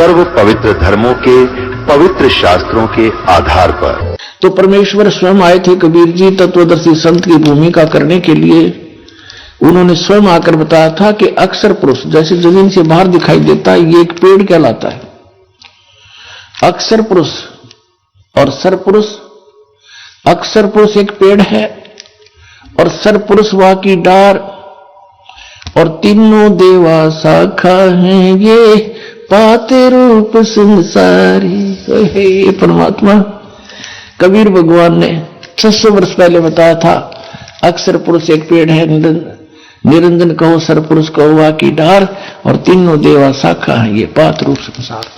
सर्व पवित्र धर्मों के पवित्र शास्त्रों के आधार पर। तो परमेश्वर स्वयं आए थे कबीर जी तत्वदर्शी संत की भूमिका करने के लिए। उन्होंने स्वयं आकर बताया था कि अक्षर पुरुष जैसे जमीन से बाहर दिखाई देता है, ये एक पेड़ कहलाता है। अक्षर पुरुष और सरपुरुष। अक्षर पुरुष एक पेड़ है और सरपुरुष वह की डार, और तीनों देवा शाखा हैं, ये पाते रूप संसारी। हे परमात्मा, कबीर भगवान ने 600 वर्ष पहले बताया था, अक्षर पुरुष एक पेड़ है, निरंजन कहो सरपुरुष कहो वह की डार, और तीनों देवा शाखा है, ये पात रूप संसार।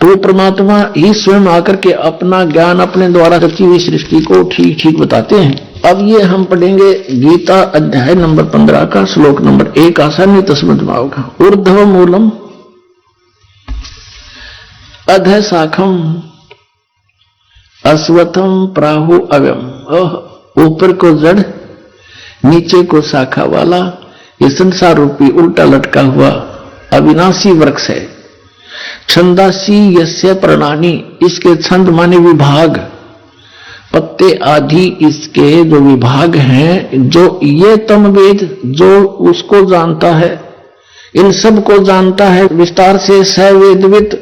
तो परमात्मा ही स्वयं आकर के अपना ज्ञान अपने द्वारा रची हुई सृष्टि को ठीक ठीक बताते हैं। अब ये हम पढ़ेंगे गीता अध्याय नंबर 15 का श्लोक नंबर 1 आसानी तस्मद होगा। ऊर्ध्व मूलम अधः शाखम अश्वत्थम प्राहु अव्यम। ऊपर को जड़ नीचे को शाखा वाला ये संसार रूपी उल्टा लटका हुआ अविनाशी वृक्ष है। छंदासी यस्य प्रणानी, इसके छंद माने विभाग, पत्ते आदि इसके जो विभाग हैं, जो ये तम वेद जो उसको जानता है, इन सब को जानता है विस्तार से, स वेदवित,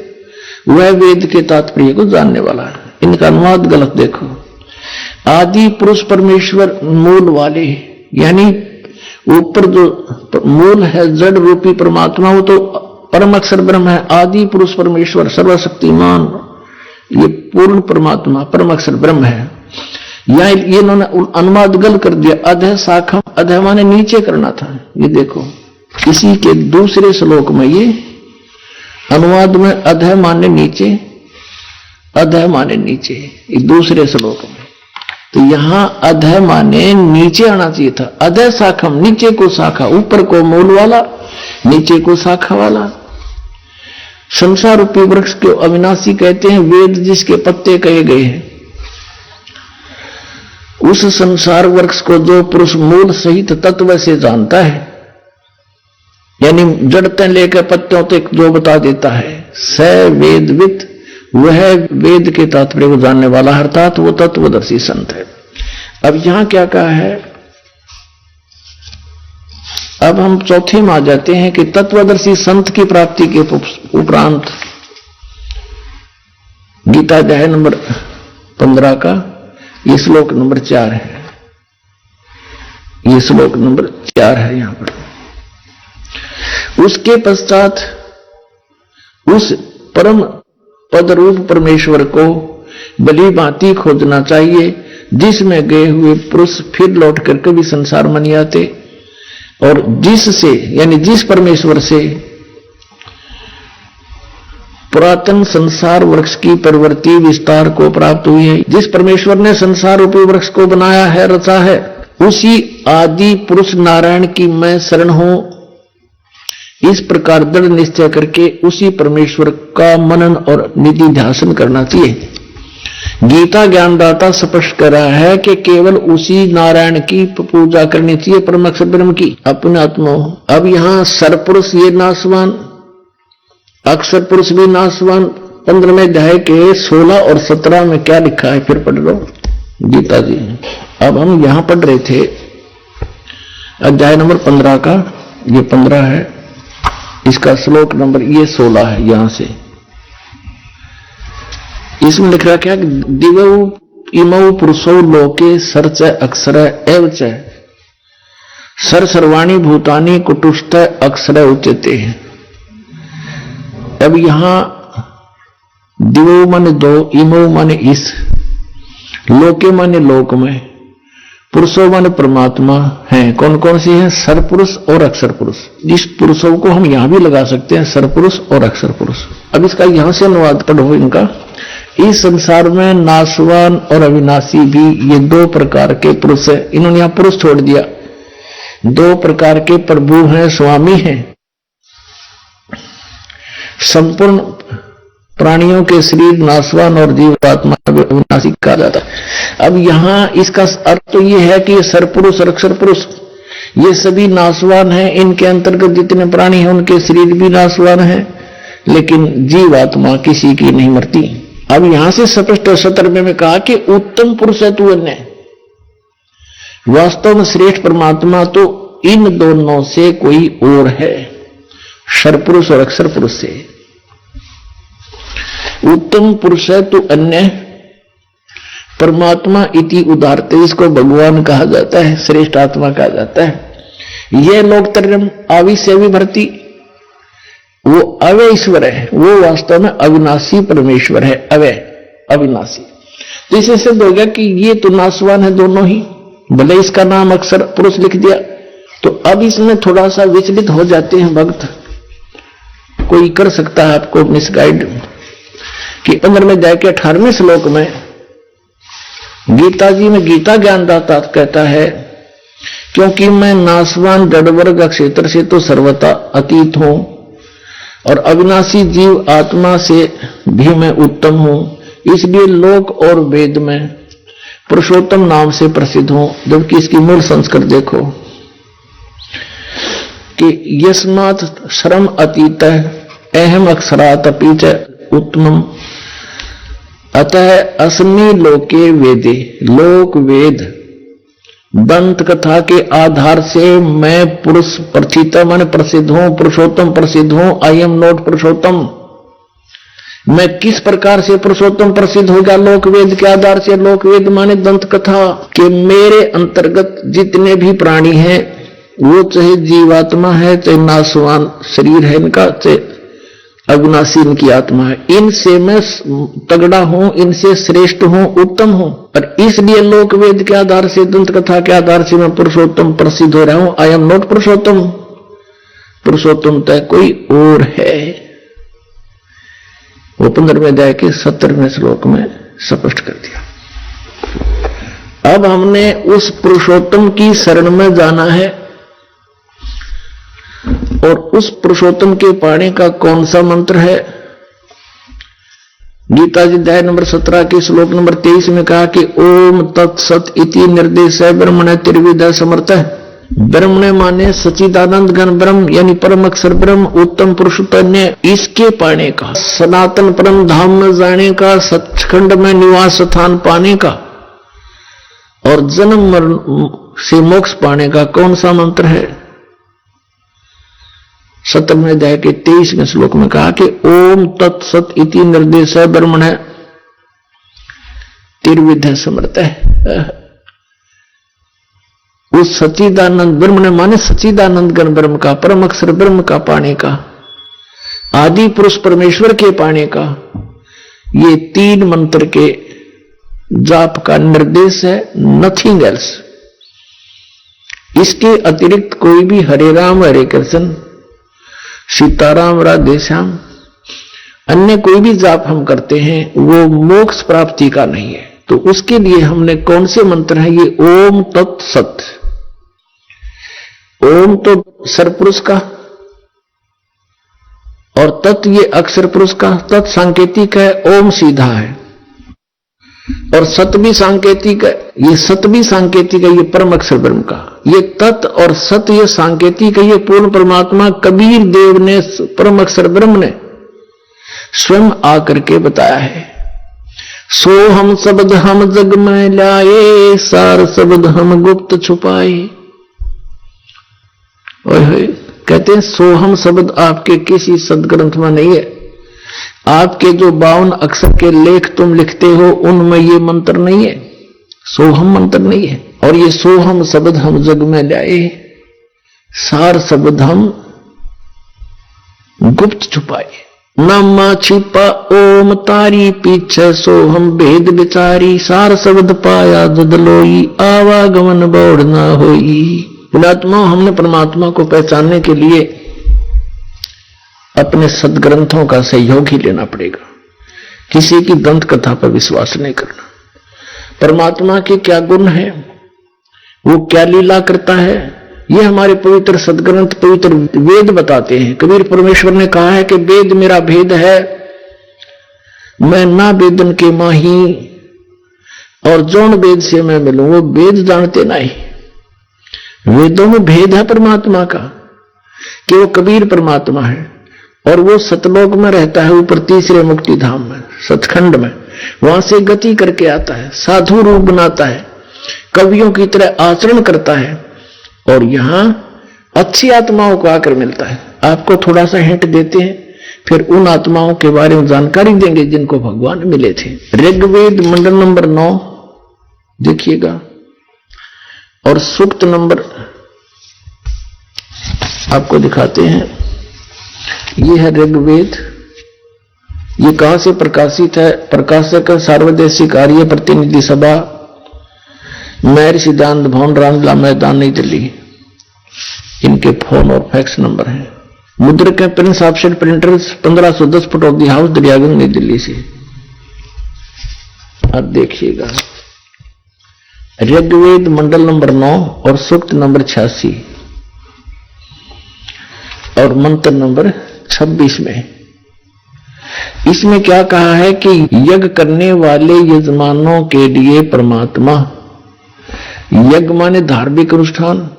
वह वेद के तात्पर्य को जानने वाला है। इनका अनुवाद गलत देखो। आदि पुरुष परमेश्वर मूल वाले, यानी ऊपर जो मूल है जड़ रूपी परमात्मा, वो तो परम अक्षर ब्रह्म है। आदि पुरुष परमेश्वर सर्वशक्तिमान, ये पूर्ण परमात्मा परम अक्षर ब्रह्म है। या ये इन्होंने अनुवाद गलत कर दिया। अधः शाखम, अधः माने नीचे करना था। ये देखो इसी के दूसरे श्लोक में ये अनुवाद में अधः माने नीचे, अधः माने नीचे, ये दूसरे श्लोक में। तो यहां अधः माने नीचे आना चाहिए था। अधः शाखम, नीचे को शाखा, ऊपर को मूल वाला, नीचे को शाखा वाला। संसार रूपी वृक्ष को अविनाशी कहते हैं, वेद जिसके पत्ते कहे गए हैं। उस संसार वृक्ष को जो पुरुष मूल सहित तत्व से जानता है, यानी जड़ते लेकर पत्तों तक जो बता देता है, स वेदवित, वह वेद के तात्पर्य को जानने वाला, अर्थात वो तत्वदर्शी संत है। अब यहां क्या कहा है, अब हम चौथे में आ जाते हैं कि तत्वदर्शी संत की प्राप्ति के उपरांत गीता अध्याय नंबर 15 का ये श्लोक नंबर 4 है। ये श्लोक नंबर 4 है यहां पर। उसके पश्चात उस परम पद रूप परमेश्वर को भली भांति खोजना चाहिए, जिसमें गए हुए पुरुष फिर लौट कर कभी संसार में नहीं आते, और जिससे यानी जिस परमेश्वर से पुरातन संसार वृक्ष की प्रवृत्ति विस्तार को प्राप्त हुई है, जिस परमेश्वर ने संसार रूपी वृक्ष को बनाया है, रचा है, उसी आदि पुरुष नारायण की मैं शरण हूं। इस प्रकार दृढ़ निश्चय करके उसी परमेश्वर का मनन और निधि ध्यान करना चाहिए। गीता ज्ञानदाता स्पष्ट कर रहा है कि केवल उसी नारायण की पूजा करनी चाहिए, परम अक्षर ब्रह्म की, अपने आत्मा। अब यहां सरपुरुष ये नाशवान, अक्षर पुरुष भी नाशवान। 15वें अध्याय के 16 और 17 में क्या लिखा है फिर पढ़ लो गीता जी। अब हम यहां पढ़ रहे थे अध्याय नंबर 15 का, ये 15 है, इसका श्लोक नंबर ये 16 है। यहां से इसमें लिख रहा क्या, दिवौ इमौ पुरुषौ लोके सर्च अक्षर एव च सर सर्वाणी भूतानि कुटुष्ट अक्षर उच्यते। अब यहां दिवौ माने दो, इमौ माने इस, लोके माने लोक में, पुरुषों माने परमात्मा हैं। कौन कौन से हैं, सरपुरुष और अक्षर पुरुष। जिस पुरुषों को हम यहां भी लगा सकते हैं, सरपुरुष और अक्षर पुरुष। अब इसका यहां से अनुवाद पढ़ो इनका। इस संसार में नाशवान और अविनाशी भी ये 2 प्रकार के पुरुष है। इन्होंने यहां पुरुष छोड़ दिया। 2 प्रकार के प्रभु हैं, स्वामी हैं। संपूर्ण प्राणियों के शरीर नाशवान और जीवात्मा अविनाशी कहा जाता है। अब यहां इसका अर्थ तो ये है कि ये सरपुरुष और अक्षर पुरुष ये सभी नाशवान हैं। इनके अंतर्गत जितने प्राणी हैं उनके शरीर भी नाशवान हैं, लेकिन जीवात्मा किसी की नहीं मरती। अब यहां से स्पष्ट 17वें में कहा कि उत्तम पुरुष है तू अन्य। वास्तव में श्रेष्ठ परमात्मा तो इन दोनों से कोई और है, क्षर पुरुष और अक्षर पुरुष से। उत्तम पुरुष है तो अन्य परमात्मा इति उदारते, इसको भगवान कहा जाता है, श्रेष्ठ आत्मा कहा जाता है। यह लोक तरम आविश्य विभर्ती, वो अवय ईश्वर है, वो वास्तव में अविनाशी परमेश्वर है, अवय अविनाशी। तो इससे सिद्ध हो गया कि ये तो नाशवान है दोनों ही, भले इसका नाम अक्षर पुरुष लिख दिया। तो अब इसमें थोड़ा सा विचलित हो जाते हैं भक्त, कोई कर सकता है आपको मिसगाइड कि 15वें अध्याय के 18वें श्लोक में गीता जी में गीता ज्ञानदाता कहता है, क्योंकि मैं नाशवान जड़ वर्ग क्षेत्र से तो सर्वथा अतीत हूं और अविनाशी जीव आत्मा से भी मैं उत्तम हूं, इसलिए लोक और वेद में पुरुषोत्तम नाम से प्रसिद्ध हूं। जबकि इसकी मूल संस्कृत देखो कि यस्मात् श्रम अतीत अहम अक्षरात् अपि च उत्तमम् अतः अस्मि लोके वेदे, लोक वेद दंत कथा के आधार से मैं पुरुष प्रथित मन प्रसिद्ध हूं, पुरुषोत्तम प्रसिद्ध हूं। आई एम नॉट पुरुषोत्तम। मैं किस प्रकार से पुरुषोत्तम प्रसिद्ध होगा? लोक वेद के आधार से। लोक वेद माने दंत कथा के मेरे अंतर्गत जितने भी प्राणी हैं, वो चाहे जीवात्मा है, चाहे नाशवान शरीर है इनका, चाहे अविनाशी इनकी आत्मा है, इनसे मैं तगड़ा हूं, इनसे श्रेष्ठ हूं, उत्तम हूं। और इसलिए लोक वेद के आधार से, दंत कथा के आधार से मैं पुरुषोत्तम प्रसिद्ध हो रहा हूं। आई एम नॉट पुरुषोत्तम। पुरुषोत्तम तय कोई और है। वो 15वें अध्याय के 17वें श्लोक में स्पष्ट कर दिया। अब हमने उस पुरुषोत्तम की शरण में जाना है, और उस पुरुषोत्तम के पाने का कौन सा मंत्र है? गीता जी अध्याय नंबर 17 के श्लोक नंबर 23 में कहा कि ओम तत्सत इति निर्देश ब्रह्मण त्रिविध समर्थ। ब्रह्मण माने सच्चिदानंद घन ब्रह्म, यानी परम अक्षर ब्रह्म, उत्तम पुरुषोत्तम, इसके पाने का, सनातन परम धाम में जाने का, सचखंड में निवास स्थान पाने का और जन्म मरण से मोक्ष पाने का कौन सा मंत्र है? 17वें अध्याय के 23वें श्लोक में कहा कि ओम तत्सत इति निर्देश ब्रह्मण त्रिविध समर्थ है। उस सच्चिदानंद ब्रह्म ने माने सच्चिदानंद गण ब्रह्म का, परम अक्षर ब्रह्म का पाने का, आदि पुरुष परमेश्वर के पाने का, ये 3 मंत्र के जाप का निर्देश है, नथिंग एल्स। इसके अतिरिक्त कोई भी हरे राम हरे कृष्ण सीताराम राधे श्याम अन्य कोई भी जाप हम करते हैं वो मोक्ष प्राप्ति का नहीं है। तो उसके लिए हमने कौन से मंत्र हैं? ये ओम तत्सत। ओम तो सरपुरुष का और तत् ये अक्षर पुरुष का, तत् सांकेतिक है, ओम सीधा है, और सत भी सांकेतिक है। ये सत भी सांकेतिक है, ये परम अक्षर ब्रह्म का। ये तत् और सत ये सांकेतिक है, ये पूर्ण परमात्मा कबीर देव ने, परम अक्षर ब्रह्म ने स्वयं आकर के बताया है। सो हम शब्द हम जग में लाए, सार शब्द हम गुप्त छुपाए। कहते हैं सोहम शब्द आपके किसी सदग्रंथ में नहीं है। आपके जो 52 अक्षर के लेख तुम लिखते हो उनमें ये मंत्र नहीं है, सोहम मंत्र नहीं है। और ये सोहम शब्द हम जग में लाए, सार शब्द हम गुप्त छुपाए। नामा छिपा ओम तारी, पीछे सोहम भेद विचारी, सार शब्द पाया ददलोई, आवागमन बौड़ ना होई। पुणात्मा, हमने परमात्मा को पहचानने के लिए अपने सदग्रंथों का सहयोग ही लेना पड़ेगा। किसी की दंत कथा पर विश्वास नहीं करना। परमात्मा के क्या गुण है, वो क्या लीला करता है, ये हमारे पवित्र सदग्रंथ, पवित्र वेद बताते हैं। कबीर परमेश्वर ने कहा है कि वेद मेरा भेद है, मैं ना वेदन के माही, और जौन वेद से मैं मिलूं वो वेद जानते नहीं। वेदों में भेद है परमात्मा का कि वो कबीर परमात्मा है और वो सतलोक में रहता है, ऊपर तीसरे मुक्ति धाम में, सचखंड में। वहां से गति करके आता है, साधु रूप बनाता है, कवियों की तरह आचरण करता है, और यहां अच्छी आत्माओं को आकर मिलता है। आपको थोड़ा सा हिंट देते हैं, फिर उन आत्माओं के बारे में जानकारी देंगे जिनको भगवान मिले थे। ऋग्वेद मंडल नंबर 9 देखिएगा, और सूक्त नंबर आपको दिखाते हैं। ये है ऋग्वेद। ये कहां से प्रकाशित है? प्रकाशक सार्वदेशिक आर्य प्रतिनिधि सभा, महर्षि सिद्धांत भवन, रामलीला मैदान, नई दिल्ली। इनके फोन और फैक्स नंबर हैं। मुद्रक है Prince offset printers, 1510 foot of the house, Daryaganj, नई दिल्ली से। अब देखिएगा, ऋग्वेद मंडल नंबर 9 और सूक्त नंबर 86 और मंत्र नंबर 26 में इसमें क्या कहा है कि यज्ञ करने वाले यजमानों के लिए परमात्मा, यज्ञ माने धार्मिक अनुष्ठान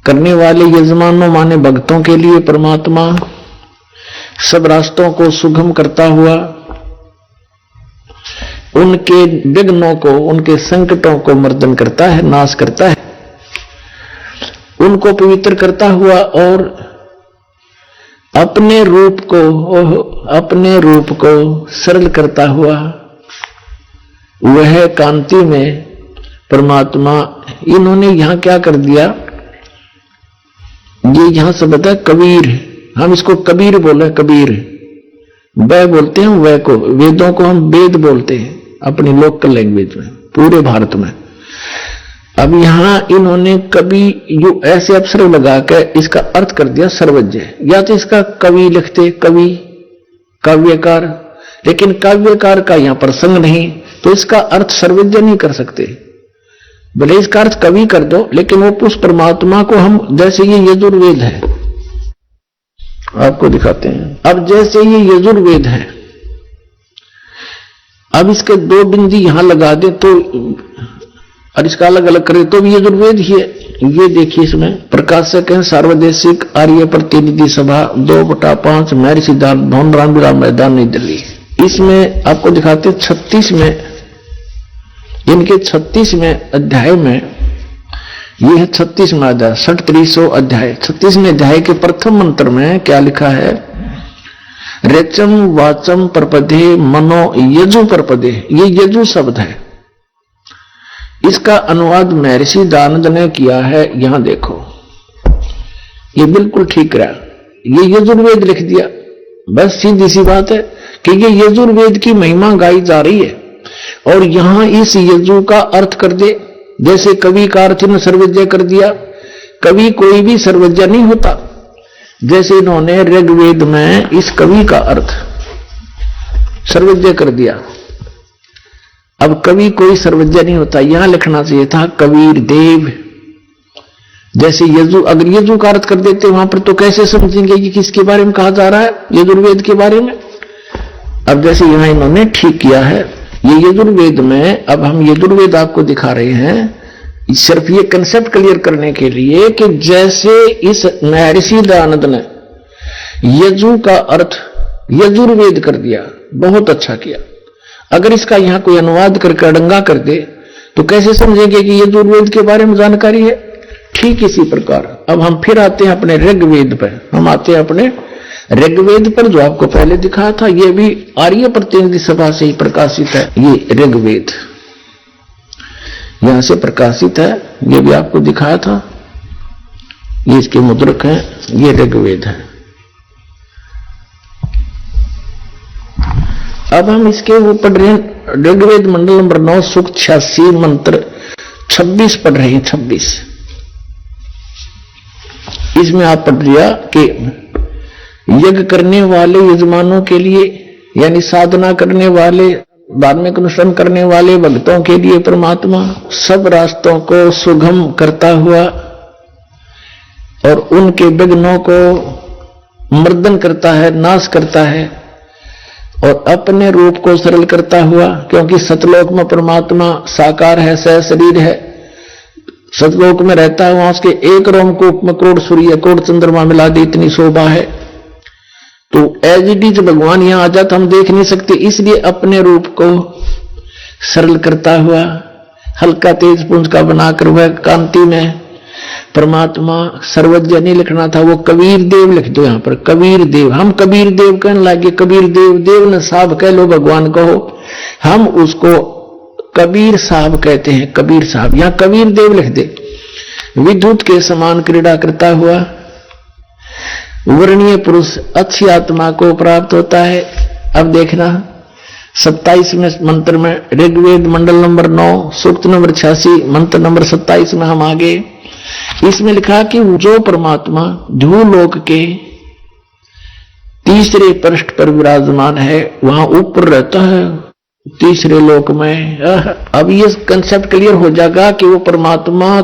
करने वाले यजमानों माने भक्तों के लिए परमात्मा सब रास्तों को सुगम करता हुआ, उनके विघ्नों को, उनके संकटों को मर्दन करता है, नाश करता है, उनको पवित्र करता हुआ, और अपने रूप को सरल करता हुआ वह कांति में परमात्मा। इन्होंने यहां क्या कर दिया, ये यहां शब्द है कबीर, हम इसको कबीर बोले, कबीर वह बोलते हैं, वह को, वेदों को हम वेद बोलते हैं अपनी लोकल लैंग्वेज में पूरे भारत में। अब यहां इन्होंने कवि यू ऐसे अक्षर लगाकर इसका अर्थ कर दिया सर्वज्ञ, या तो इसका कवि लिखते, कवि काव्यकार, लेकिन काव्यकार का यहां प्रसंग नहीं, तो इसका अर्थ सर्वज्ञ नहीं कर सकते। भले इसका अर्थ कवि कर दो, लेकिन वो उस परमात्मा को हम, जैसे ये यजुर्वेद है, आपको दिखाते हैं। अब जैसे ये यजुर्वेद है, अब इसके 2 बिंदी यहां लगा दे तो, और इसका अलग अलग करे तो भी यजुर्वेद ही है। ये देखिए, इसमें प्रकाशक है सार्वदेशिक आर्य प्रतिनिधि सभा, 2/5, महर्षि सिद्धांत भवन, रामलीला मैदान, नई दिल्ली। इसमें आपको दिखाते 36 में, इनके 36वें अध्याय में, ये है 36वां अध्याय, 6300 अध्याय। 36वें अध्याय के प्रथम मंत्र में क्या लिखा है? रेचम वाचम परपदे मनो यजु परपदे। ये यजु शब्द है, इसका अनुवाद महर्षि दानंद ने किया है। यहां देखो, ये बिल्कुल ठीक रहा, ये यजुर्वेद लिख दिया। बस सीधी सी बात है कि ये यजुर्वेद की महिमा गाई जा रही है, और यहां इस यजु का अर्थ कर दे, जैसे कवि का अर्थ ने सर्वज्ञ कर दिया। कवि कोई भी सर्वज्ञ नहीं होता, जैसे इन्होंने ऋग्वेद में इस कवि का अर्थ सर्वज्ञ कर दिया। अब कवि कोई सर्वज्ञ नहीं होता, यहां लिखना चाहिए था कबीर देव। जैसे यजु, अगर यजु का अर्थ कर देते वहां पर, तो कैसे समझेंगे कि किसके बारे में कहा जा रहा है? यजुर्वेद के बारे में। अब जैसे यहां इन्होंने ठीक किया है, ये यजुर्वेद में, अब हम यजुर्वेद आपको दिखा रहे हैं सिर्फ ये कंसेप्ट क्लियर करने के लिए कि जैसे इस महर्षि दयानंद ने यजु का अर्थ यजुर्वेद कर दिया, बहुत अच्छा किया। अगर इसका यहां कोई अनुवाद करके अड़ंगा कर दे तो कैसे समझेंगे कि यजुर्वेद के बारे में जानकारी है? ठीक इसी प्रकार अब हम फिर आते हैं अपने ऋग्वेद पर। हम आते हैं अपने ऋग्वेद पर, जो आपको पहले दिखाया था। ये भी आर्य प्रतिनिधि सभा से ही प्रकाशित है। ये ऋग्वेद यहां से प्रकाशित है, ये भी आपको दिखाया था। ये इसके मुद्रक हैं, ये ऋग्वेद है। अब हम इसके वो पढ़ रहे हैं, ऋग्वेद मंडल नंबर 9 सूक्त 86 मंत्र 26 पढ़ रहे हैं। 26 इसमें आप पढ़ लिया कि यज्ञ करने वाले यजमानों के लिए, यानी साधना करने वाले, धार्मिक अनुष्ठान करने वाले भक्तों के लिए परमात्मा सब रास्तों को सुगम करता हुआ और उनके विघ्नों को मर्दन करता है, नाश करता है, और अपने रूप को सरल करता हुआ, क्योंकि सतलोक में परमात्मा साकार है, सह शरीर है, सतलोक में रहता है। वहां उसके एक रोमकूप में करोड़ सूर्य करोड़ चंद्रमा मिला दी, इतनी शोभा है। तो एज इट इज भगवान यहां आ जाता हम देख नहीं सकते, इसलिए अपने रूप को सरल करता हुआ हल्का तेज पुंज का बनाकर वह कांति में परमात्मा सर्वज्ञ नहीं लिखना था, वो कबीर देव लिख दो यहां पर। कबीर देव, हम कबीर देव कहने लगे, कबीर देव, देव न साहब कह लो भगवान कहो, हम उसको कबीर साहब कहते हैं। कबीर साहब, यहां कबीर देव लिख दे। विद्युत के समान क्रीड़ा करता हुआ वर्णीय पुरुष अच्छी आत्मा को प्राप्त होता है। अब देखना 27वें मंत्र में, ऋग्वेद मंडल नंबर 9 सूक्त नंबर 86 मंत्र नंबर 27 में हम आगे, इसमें लिखा कि जो परमात्मा ध्रुवलोक के तीसरे पृष्ठ पर विराजमान है, वहां ऊपर रहता है तीसरे लोक में। अब ये कंसेप्ट क्लियर हो जाएगा कि वो परमात्मा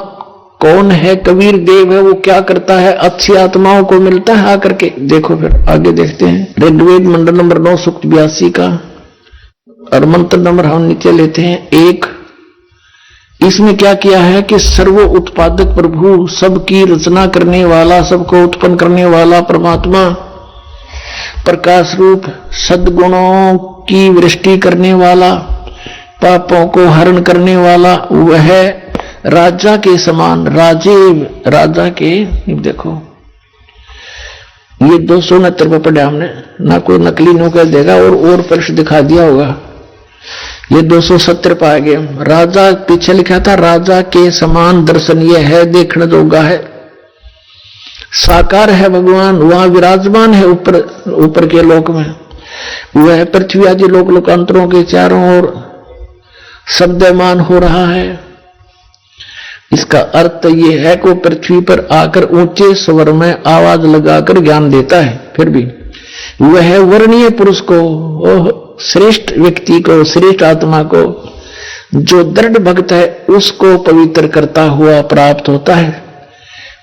कौन है, कबीर देव है, वो क्या करता है, अच्छी आत्माओं को मिलता है आकर के। देखो फिर आगे देखते हैं, ऋग्वेद मंडल नंबर 9 सूक्त 82 का और मंत्र नंबर हम नीचे लेते हैं 1। इसमें क्या किया है कि सर्व उत्पादक प्रभु, सबकी रचना करने वाला, सबको उत्पन्न करने वाला परमात्मा, प्रकाश रूप सद्गुणों की वृष्टि करने वाला, पापों को हरण करने वाला, वह राजा के समान, राजा के, देखो ये 269 पे पढ़ा हमने ना, कोई नकली नो कर देगा और पृष्ठ दिखा दिया होगा। ये 270 पे आ गए। राजा पीछे लिखा था, राजा के समान दर्शनीय है, देखने जोगा है, साकार है भगवान, वहां विराजमान है ऊपर के लोक में। वह पृथ्वी आदि लोक लोकांतरों के चारों ओर शब्दमान हो रहा है। इसका अर्थ ये है कि वो पृथ्वी पर आकर ऊंचे स्वर में आवाज लगाकर ज्ञान देता है। फिर भी वह वर्णीय पुरुष को, श्रेष्ठ व्यक्ति को, श्रेष्ठ आत्मा को, जो दृढ़ भक्त है उसको पवित्र करता हुआ प्राप्त होता है।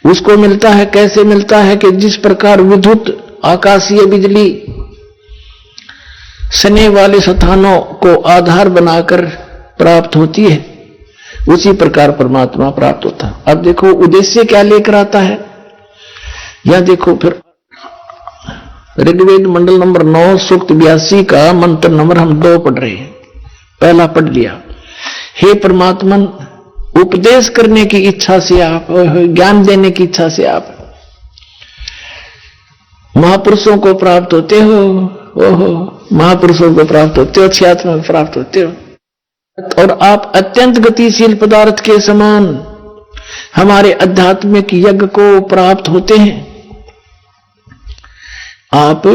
उसको मिलता है, कैसे मिलता है कि जिस प्रकार विद्युत आकाशीय बिजली सने वाले स्थानों को आधार बनाकर प्राप्त होती है, उसी प्रकार परमात्मा प्राप्त होता है। अब देखो उद्देश्य क्या लेकर आता है, यह देखो फिर ऋग्वेद मंडल नंबर 9 सूक्त 82 का मंत्र नंबर हम 2 पढ़ रहे हैं। पहला पढ़ लिया, हे परमात्मन, उपदेश करने की इच्छा से आप, ज्ञान देने की इच्छा से आप महापुरुषों को प्राप्त होते हो। महापुरुषों को प्राप्त होते हो, अच्छी आत्मा में प्राप्त होते हो, और आप अत्यंत गतिशील पदार्थ के समान हमारे आध्यात्मिक यज्ञ को प्राप्त होते हैं। आप,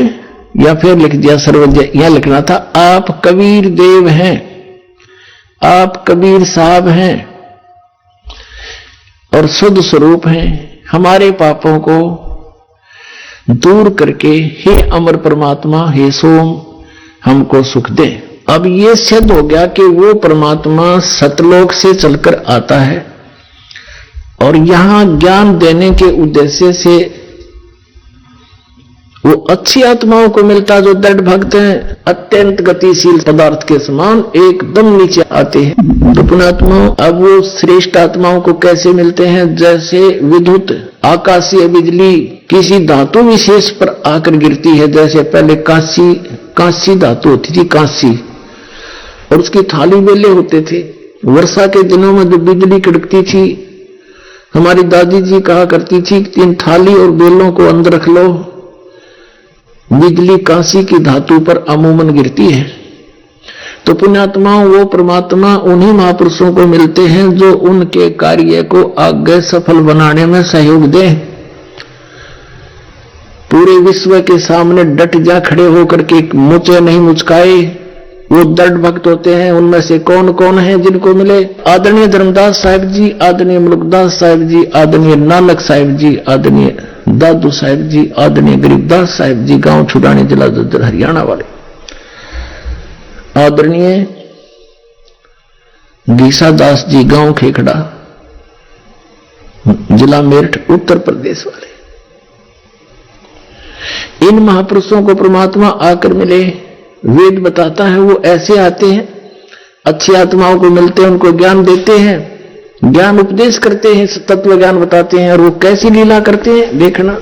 या फिर लिख दिया सर्वज्ञ, यह लिखना था, आप कबीर देव हैं, आप कबीर साहब हैं और शुद्ध स्वरूप हैं। हमारे पापों को दूर करके हे अमर परमात्मा, हे सोम, हमको सुख दे। अब ये सिद्ध हो गया कि वो परमात्मा सतलोक से चलकर आता है और यहां ज्ञान देने के उद्देश्य से वो अच्छी आत्माओं को मिलता, जो दृढ़ भक्त हैं, अत्यंत गतिशील पदार्थ के समान एकदम नीचे आते हैं। तो पुण्यात्माओं, अब वो श्रेष्ठ आत्माओं को कैसे मिलते हैं, जैसे विद्युत आकाशीय बिजली किसी धातु विशेष पर आकर गिरती है। जैसे पहले कांसी धातु होती थी, कांसी, और उसकी थाली बेले होते थे। वर्षा के दिनों में जो बिजली कड़कती थी, हमारी दादी जी कहा करती थी कि 3 थाली और बेलों को अंदर रख लो, बिजली कांसी की धातु पर अमूमन गिरती है। तो पुण्यात्माओं, वो परमात्मा उन्हीं महापुरुषों को मिलते हैं जो उनके कार्य को आगे सफल बनाने में सहयोग दें। पूरे विश्व के सामने डट जा खड़े होकर के मुझे नहीं मुचकाए, वो दृढ़ भक्त होते हैं। उनमें से कौन कौन है जिनको मिले? आदरणीय धर्मदास साहिब जी, आदरणीय मुल्कदास साहिब जी, आदरणीय नानक साहिब जी, आदरणीय दादू साहिब जी, आदरणीय गरीबदास साहिब जी, गांव छुड़ानी, जिला झज्जर, हरियाणा वाले, आदरणीय गीसा दास जी, गांव खेखड़ा, जिला मेरठ, उत्तर प्रदेश वाले। इन महापुरुषों को परमात्मा आकर मिले। वेद बताता है वो ऐसे आते हैं, अच्छी आत्माओं को मिलते हैं, उनको ज्ञान देते हैं, ज्ञान उपदेश करते हैं, तत्व ज्ञान बताते हैं। और वो कैसी लीला करते हैं देखना।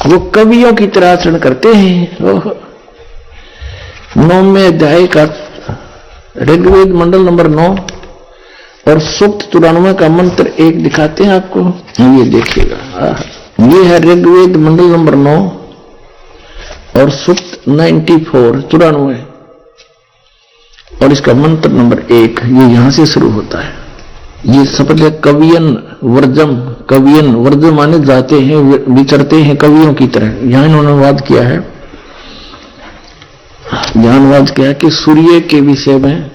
वो कवियों की तरह आचरण करते हैं। 9वें अध्याय का ऋग्वेद मंडल नंबर 9 और सूक्त 94 का मंत्र 1 दिखाते हैं आपको, ये देखिएगा। ये है ऋग्वेद मंडल नंबर 9 और सूक्त 94 और इसका मंत्र नंबर 1 ये यहां से शुरू होता है। ये शब्द है कवियन वर्जम। कवियन वर्जम माने जाते हैं, विचरते हैं कवियों की तरह। यहां इन्होंने अनुवाद किया है, अनुवाद किया कि सूर्य के विषय में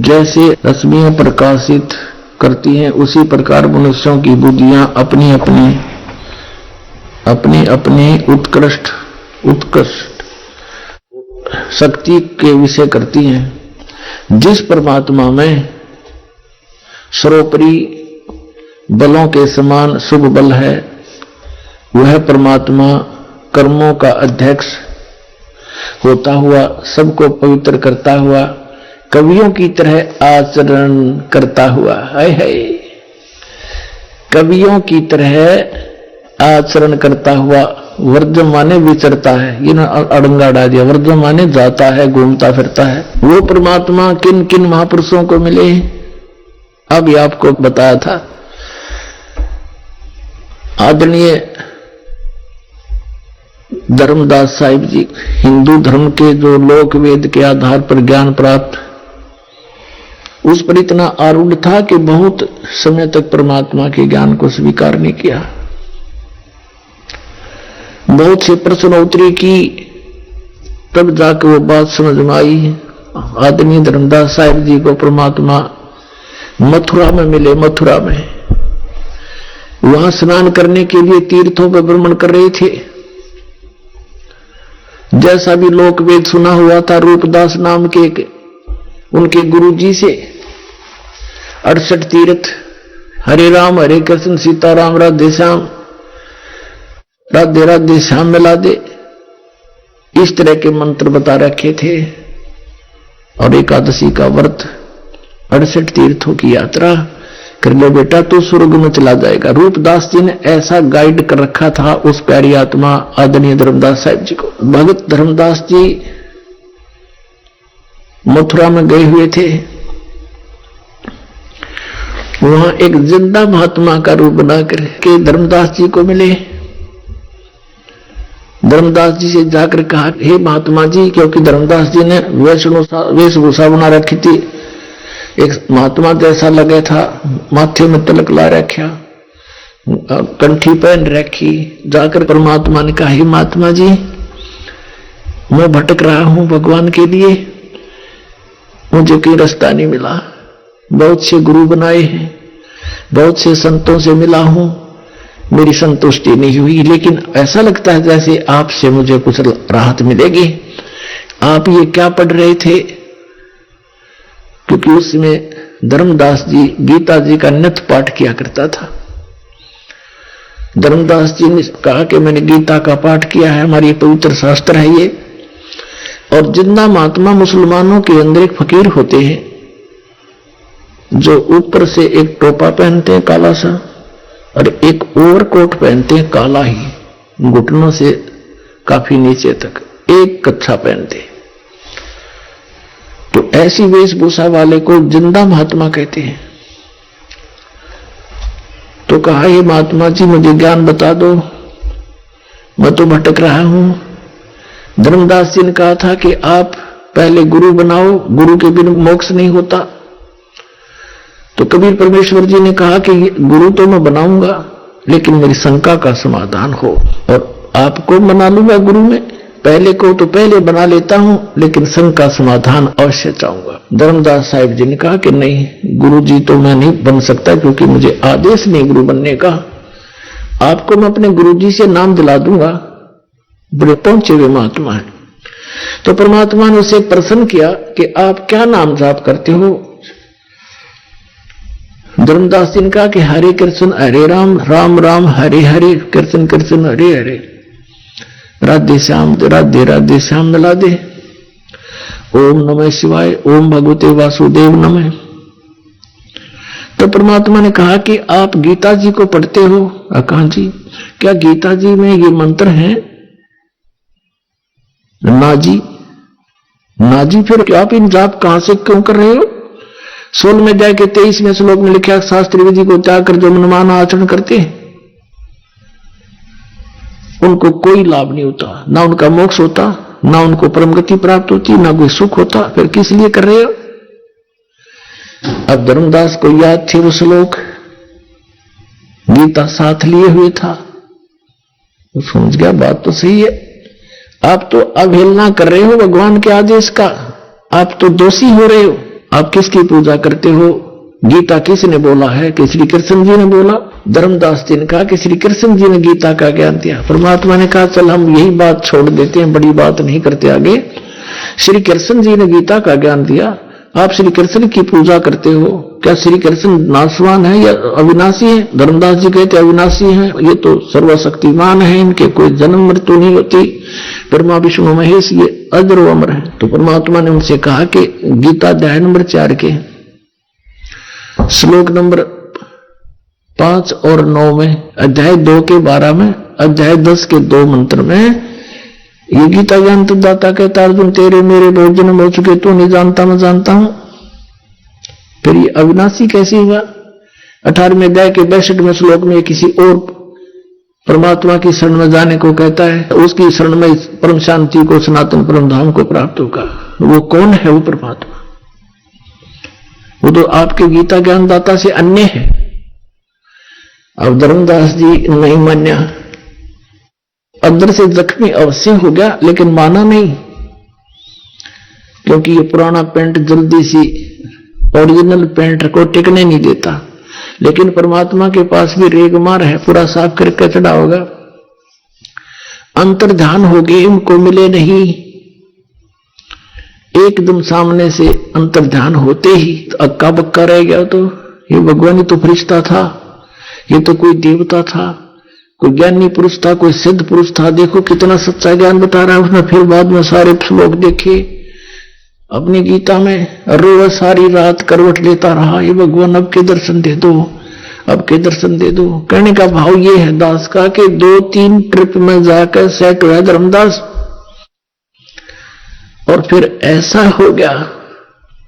जैसे रश्मियां प्रकाशित करती हैं, उसी प्रकार मनुष्यों की बुद्धियां अपनी अपनी उत्कृष्ट शक्ति के विषय करती हैं। जिस परमात्मा में सर्वोपरि बलों के समान शुभ बल है, वह परमात्मा कर्मों का अध्यक्ष होता हुआ, सबको पवित्र करता हुआ, कवियों की तरह आचरण करता हुआ, कवियों की तरह आचरण करता हुआ, वर्जम माने विचरता है, ये ना अड़ंगा डाल दिया। वर्जम माने जाता है, घूमता फिरता है। वो परमात्मा किन किन महापुरुषों को मिले अभी आपको बताया था। आदरणीय धर्मदास साहिब जी, हिंदू धर्म के जो लोक वेद के आधार पर ज्ञान प्राप्त, उस पर इतना आरूढ़ था कि बहुत समय तक परमात्मा के ज्ञान को स्वीकार नहीं किया। बहुत से प्रश्नोत्तरी की, तब जाकर वो बात समझ में आई। आदरणीय धर्मदास साहिब जी को परमात्मा मथुरा में मिले। मथुरा में वहां स्नान करने के लिए तीर्थों पर भ्रमण कर रहे थे। जैसा भी लोक वेद सुना हुआ था, रूपदास नाम के उनके गुरु जी से 68 तीर्थ, हरे राम हरे कृष्ण सीताराम राधे श्याम, राधे राधे श्याम मिला दे, इस तरह के मंत्र बता रखे थे। और एकादशी का व्रत, 68 तीर्थों की यात्रा कर ले बेटा तो स्वर्ग में चला जाएगा। रूपदास जी ने ऐसा गाइड कर रखा था उस प्यारी आत्मा आदरणीय धर्मदास साहिब जी को। भगत धर्मदास जी मथुरा में गए हुए थे। वहां एक जिंदा महात्मा का रूप बनाकर के धर्मदास जी को मिले। धर्मदास जी से जाकर कहा, हे महात्मा जी, क्योंकि धर्मदास जी ने वेशभूषा बना रखी थी, एक महात्मा जैसा लगे था, माथे में तिलक ला रखा, कंठी पहन रखी। जाकर परमात्मा ने कहा, हे महात्मा जी, मैं भटक रहा हूं भगवान के लिए, मुझे कोई रास्ता नहीं मिला। बहुत से गुरु बनाए हैं, बहुत से संतों से मिला हूं, मेरी संतुष्टि नहीं हुई, लेकिन ऐसा लगता है जैसे आपसे मुझे कुछ राहत मिलेगी। आप ये क्या पढ़ रहे थे? क्योंकि उसमें धर्मदास जी गीता जी का नित्य पाठ किया करता था। धर्मदास जी ने कहा कि मैंने गीता का पाठ किया है, हमारी पवित्र शास्त्र है ये। और जिंदा महात्मा मुसलमानों के अंदर एक फकीर होते हैं जो ऊपर से एक टोपा पहनते हैं काला सा, और एक ओवरकोट पहनते हैं काला ही, घुटनों से काफी नीचे तक एक कच्छा पहनते हैं। तो ऐसी वेशभूषा वाले को जिंदा महात्मा कहते हैं। तो कहा, ये महात्मा जी मुझे ज्ञान बता दो, मैं तो भटक रहा हूं। धर्मदास जी ने कहा था कि आप पहले गुरु बनाओ, गुरु के बिना मोक्ष नहीं होता। तो कबीर परमेश्वर जी ने कहा कि गुरु तो मैं बनाऊंगा, लेकिन मेरी शंका का समाधान हो, और आपको बना लूंगा गुरु में। पहले को तो पहले बना लेता हूं, लेकिन शंका समाधान अवश्य चाहूंगा। धर्मदास साहिब जी ने कहा कि नहीं, गुरु जी तो मैं नहीं बन सकता, क्योंकि मुझे आदेश नहीं गुरु बनने का। आपको मैं अपने गुरु जी से नाम दिला दूंगा, बड़े पहुंचे हुए महात्मा है। तो परमात्मा ने उसे प्रश्न किया कि आप क्या नाम जाप करते हो? धर्मदास जी ने कहा कि हरे कृष्ण हरे राम, राम राम हरे हरे, कृष्ण कृष्ण हरे हरे, राधे श्याम राधे राधे श्याम मिला दे। ओम नमः शिवाय, ओम भगवते वासुदेव नमः। तो परमात्मा ने कहा कि आप गीता जी को पढ़ते हो? कहा जी। क्या गीता जी में ये मंत्र हैं? ना जी, ना जी। फिर क्या आप इन जाप कहां से क्यों कर रहे हो? 16वें अध्याय के 23वें श्लोक में लिखा है, शास्त्री विधि को त्याग कर जो मनमाना आचरण करते हैं उनको कोई लाभ नहीं होता, ना उनका मोक्ष होता, ना उनको परम गति प्राप्त होती, ना कोई सुख होता। फिर किस लिए कर रहे हो? अब धर्मदास को याद थे वो श्लोक, गीता साथ लिए हुए था, वो समझ गया बात तो सही है। आप तो अवहेलना कर रहे हो भगवान के आदेश का, आप तो दोषी हो रहे हो। आप किसकी पूजा करते हो? गीता किसने बोला है? कि श्री कृष्ण जी ने बोला। धर्मदास जी ने कहा कि श्री कृष्ण जी ने गीता का ज्ञान दिया। परमात्मा ने कहा चल हम यही बात छोड़ देते हैं, बड़ी बात नहीं करते आगे। श्री कृष्ण जी ने गीता का ज्ञान दिया, आप श्री कृष्ण की पूजा करते हो। क्या श्री कृष्ण नाशवान है या अविनाशी है? धर्मदास जी कहते अविनाशी हैं, ये तो सर्वशक्तिमान है, इनके कोई जन्म मृत्यु नहीं होती। ब्रह्मा विष्णु महेश ये अजर व अमर है। तो परमात्मा ने उनसे कहा कि गीता अध्याय नंबर 4 के श्लोक नंबर 5 और 9 में, अध्याय 2 के 12 में, अध्याय 10 के 2 मंत्र में ये गीता ज्ञान तो दाता कहता अर्जुन तेरे मेरे बहुत जन्म हो चुके, तू नहीं जानता मैं जानता हूं। फिर ये अविनाशी कैसे हुआ? 18वें अध्याय के 62वें श्लोक में किसी और परमात्मा की शरण में जाने को कहता है, उसकी शरण में परम शांति को, सनातन परम धाम को प्राप्त होगा। वो कौन है? वो परमात्मा, वो तो आपके गीता ज्ञान दाता से अन्य है। अब धर्मदास जी नहीं मान्या, अंदर से जख्मी अवश्य हो गया लेकिन माना नहीं, क्योंकि ये पुराना पेंट जल्दी सी ओरिजिनल पेंट को टिकने नहीं देता। लेकिन परमात्मा के पास भी रेगमार है, पूरा साफ करके चढ़ा होगा। अंतर्ध्यान हो गए, उनको मिले नहीं। एकदम सामने से अंतर्ध्यान होते ही तो अक्का बक्का रह गया। तो ये भगवान ही तो फरिश्ता था, ये तो कोई देवता था, कोई ज्ञानी पुरुष था, कोई सिद्ध पुरुष था। देखो कितना सच्चा ज्ञान बता रहा है उसने। फिर बाद में सारे श्लोक देखे अपनी गीता में, रोज सारी रात करवट लेता रहा, ये भगवान अब के दर्शन दे दो, अब के दर्शन दे दो। कहने का भाव ये है दास का कि 2-3 ट्रिप में जाकर सेट हुआ धर्मदास, और फिर ऐसा हो गया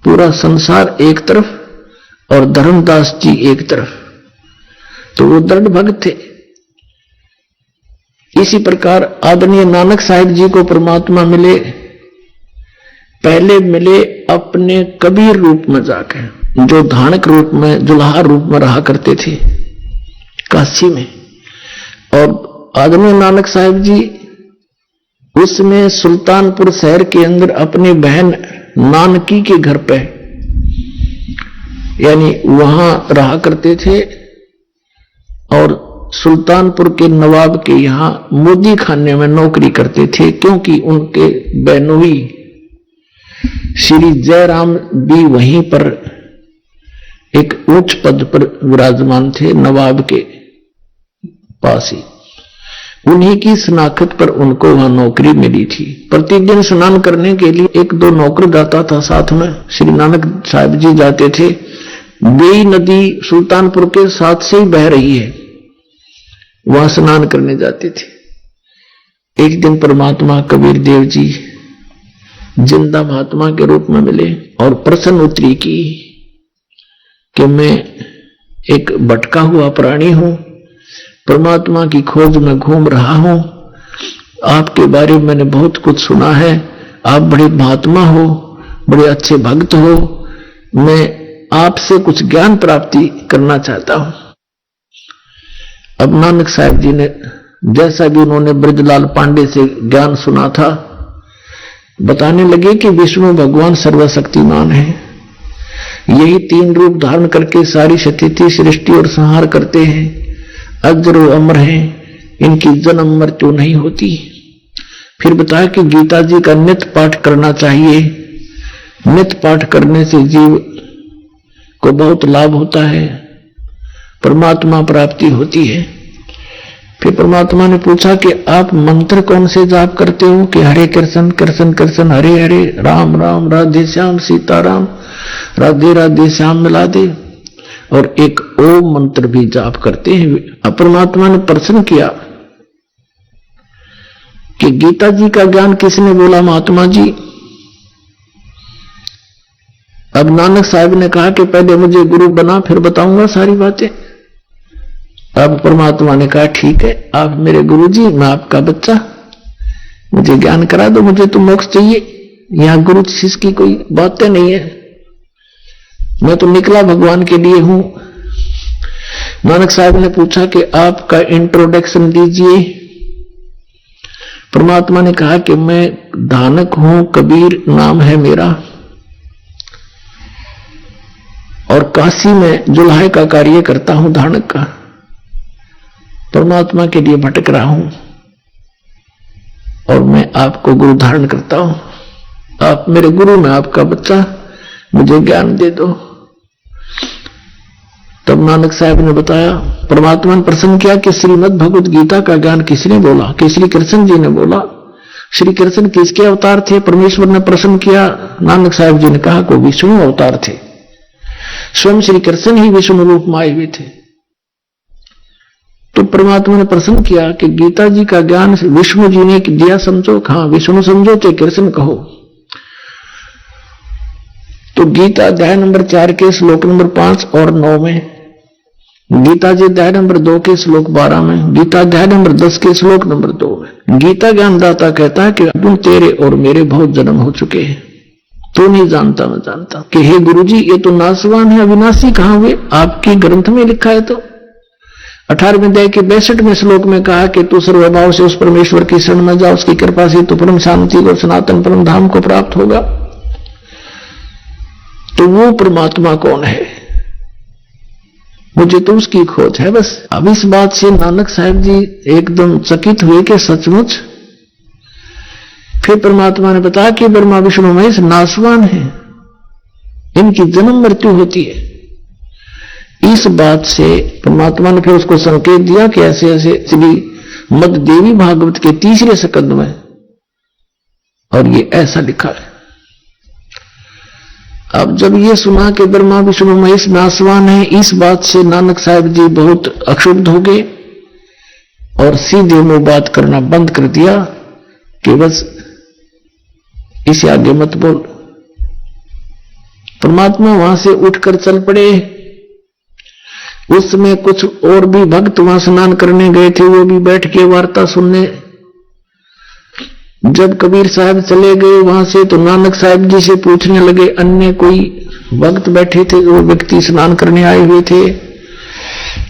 पूरा संसार एक तरफ और धर्मदास जी एक तरफ। तो वो दृढ़ भक्त थे। इसी प्रकार आदरणीय नानक साहिब जी को परमात्मा मिले, पहले मिले अपने कबीर रूप में जाकर, जो धानक रूप में, जुल्हा रूप में रहा करते थे काशी में। और आदरणीय नानक साहिब जी उसमें सुल्तानपुर शहर के अंदर अपनी बहन नानकी के घर पे, यानी वहां रहा करते थे। और सुल्तानपुर के नवाब के यहां मोदी खाने में नौकरी करते थे, क्योंकि उनके बहनोई श्री जयराम भी वहीं पर एक उच्च पद पर विराजमान थे, नवाब के पास ही। उन्हीं की शनाख्त पर उनको वहां नौकरी मिली थी। प्रतिदिन स्नान करने के लिए 1-2 नौकर जाता था साथ में, श्री नानक साहिब जी जाते थे। बेई नदी सुल्तानपुर के साथ से ही बह रही है, वहां स्नान करने जाते थे। एक दिन परमात्मा कबीर देव जी जिंदा महात्मा के रूप में मिले और प्रश्न उत्तरी की कि मैं एक भटका हुआ प्राणी हूं, परमात्मा की खोज में घूम रहा हूं, आपके बारे में मैंने बहुत कुछ सुना है, आप बड़े महात्मा हो, बड़े अच्छे भक्त हो, मैं आपसे कुछ ज्ञान प्राप्ति करना चाहता हूं। अब नानक साहिब जी ने, जैसा भी उन्होंने ब्रजलाल पांडे से ज्ञान सुना था, बताने लगे कि विष्णु भगवान सर्वशक्तिमान है, यही 3 रूप धारण करके सारी स्थिति, सृष्टि और संहार करते हैं, अजर व अमर हैं, इनकी जन्म मृत्यु नहीं होती। फिर बताया कि गीता जी का नित्य पाठ करना चाहिए, नित्य पाठ करने से जीव को बहुत लाभ होता है, परमात्मा प्राप्ति होती है। फिर परमात्मा ने पूछा कि आप मंत्र कौन से जाप करते हो? कि हरे कृष्ण कृष्ण कृष्ण हरे हरे, राम राम राधे श्याम सीताराम, राधे राधे श्याम मिला दे, और एक ओम मंत्र भी जाप करते हैं। अब परमात्मा ने प्रश्न किया कि गीता जी का ज्ञान किसने बोला? महात्मा जी। अब नानक साहब ने कहा कि पहले मुझे गुरु बना, फिर बताऊंगा सारी बातें। अब परमात्मा ने कहा ठीक है, आप मेरे गुरु जी, मैं आपका बच्चा, मुझे ज्ञान करा दो, मुझे तो मोक्ष चाहिए। यहां गुरु शिष्य की कोई बातें नहीं है, मैं तो निकला भगवान के लिए हूं। नानक साहब ने पूछा कि आपका इंट्रोडक्शन दीजिए। परमात्मा ने कहा कि मैं धानक हूं, कबीर नाम है मेरा, और काशी में जुल्हे का कार्य करता हूं, धानक का। परमात्मा के लिए भटक रहा हूं और मैं आपको गुरु धारण करता हूं। आप मेरे गुरु, मैं आपका बच्चा, मुझे ज्ञान दे दो। तब नानक साहब ने बताया, परमात्मा ने प्रश्न किया कि श्रीमद् भगवत गीता का ज्ञान किसने बोला? कि श्री कृष्ण जी ने बोला। श्री कृष्ण किसके अवतार थे? परमेश्वर ने प्रश्न किया। नानक साहब जी ने कहा को विष्णु अवतार थे, स्वयं श्री कृष्ण ही विष्णु रूप में आए हुए थे। तो परमात्मा ने प्रश्न किया कि गीता जी का ज्ञान विष्णु जी ने दिया, समझो? हाँ, विष्णु समझो तो कृष्ण कहो। तो गीता अध्याय नंबर 4 के श्लोक नंबर 5 और 9 में, गीता जी अध्याय नंबर 2 के श्लोक 12 में, गीता अध्याय नंबर 10 के श्लोक नंबर 2 में गीता ज्ञानदाता कहता है कि अर्जुन तेरे और मेरे बहुत जन्म हो चुके हैं, तो नहीं जानता, मैं जानता। कि हे गुरुजी, ये तो नासवान है, अविनाशी कहां हुए? आपके ग्रंथ में लिखा है। तो 18वें अध्याय के 62वें श्लोक में कहा कि तू सर्वभाव से उस परमेश्वर की शरण में जा, उसकी कृपा से तू परम शांति और सनातन परम धाम को प्राप्त होगा। तो वो परमात्मा कौन है? मुझे तो उसकी खोज है बस। अब इस बात से नानक साहब जी एकदम चकित हुए कि सचमुच। फिर परमात्मा ने बताया कि ब्रह्मा विष्णु महेश नासवान है, इनकी जन्म मृत्यु होती है। इस बात से परमात्मा ने फिर उसको संकेत दिया कि ऐसे ऐसे श्री मद देवी भागवत के 3रे स्कंद में, और ये ऐसा लिखा है। अब जब ये सुना कि ब्रह्मा विष्णु महेश नासवान है, इस बात से नानक साहब जी बहुत अक्षुब्ध हो गए और सीधे मुंह बात करना बंद कर दिया कि बस इसे आगे मत बोल। परमात्मा वहां से उठकर चल पड़े। उस समय कुछ और भी भक्त वहां स्नान करने गए थे, वो भी बैठ के वार्ता सुनने। जब कबीर साहब चले गए वहां से, तो नानक साहब जी से पूछने लगे, अन्य कोई भक्त बैठे थे, वो व्यक्ति स्नान करने आए हुए थे,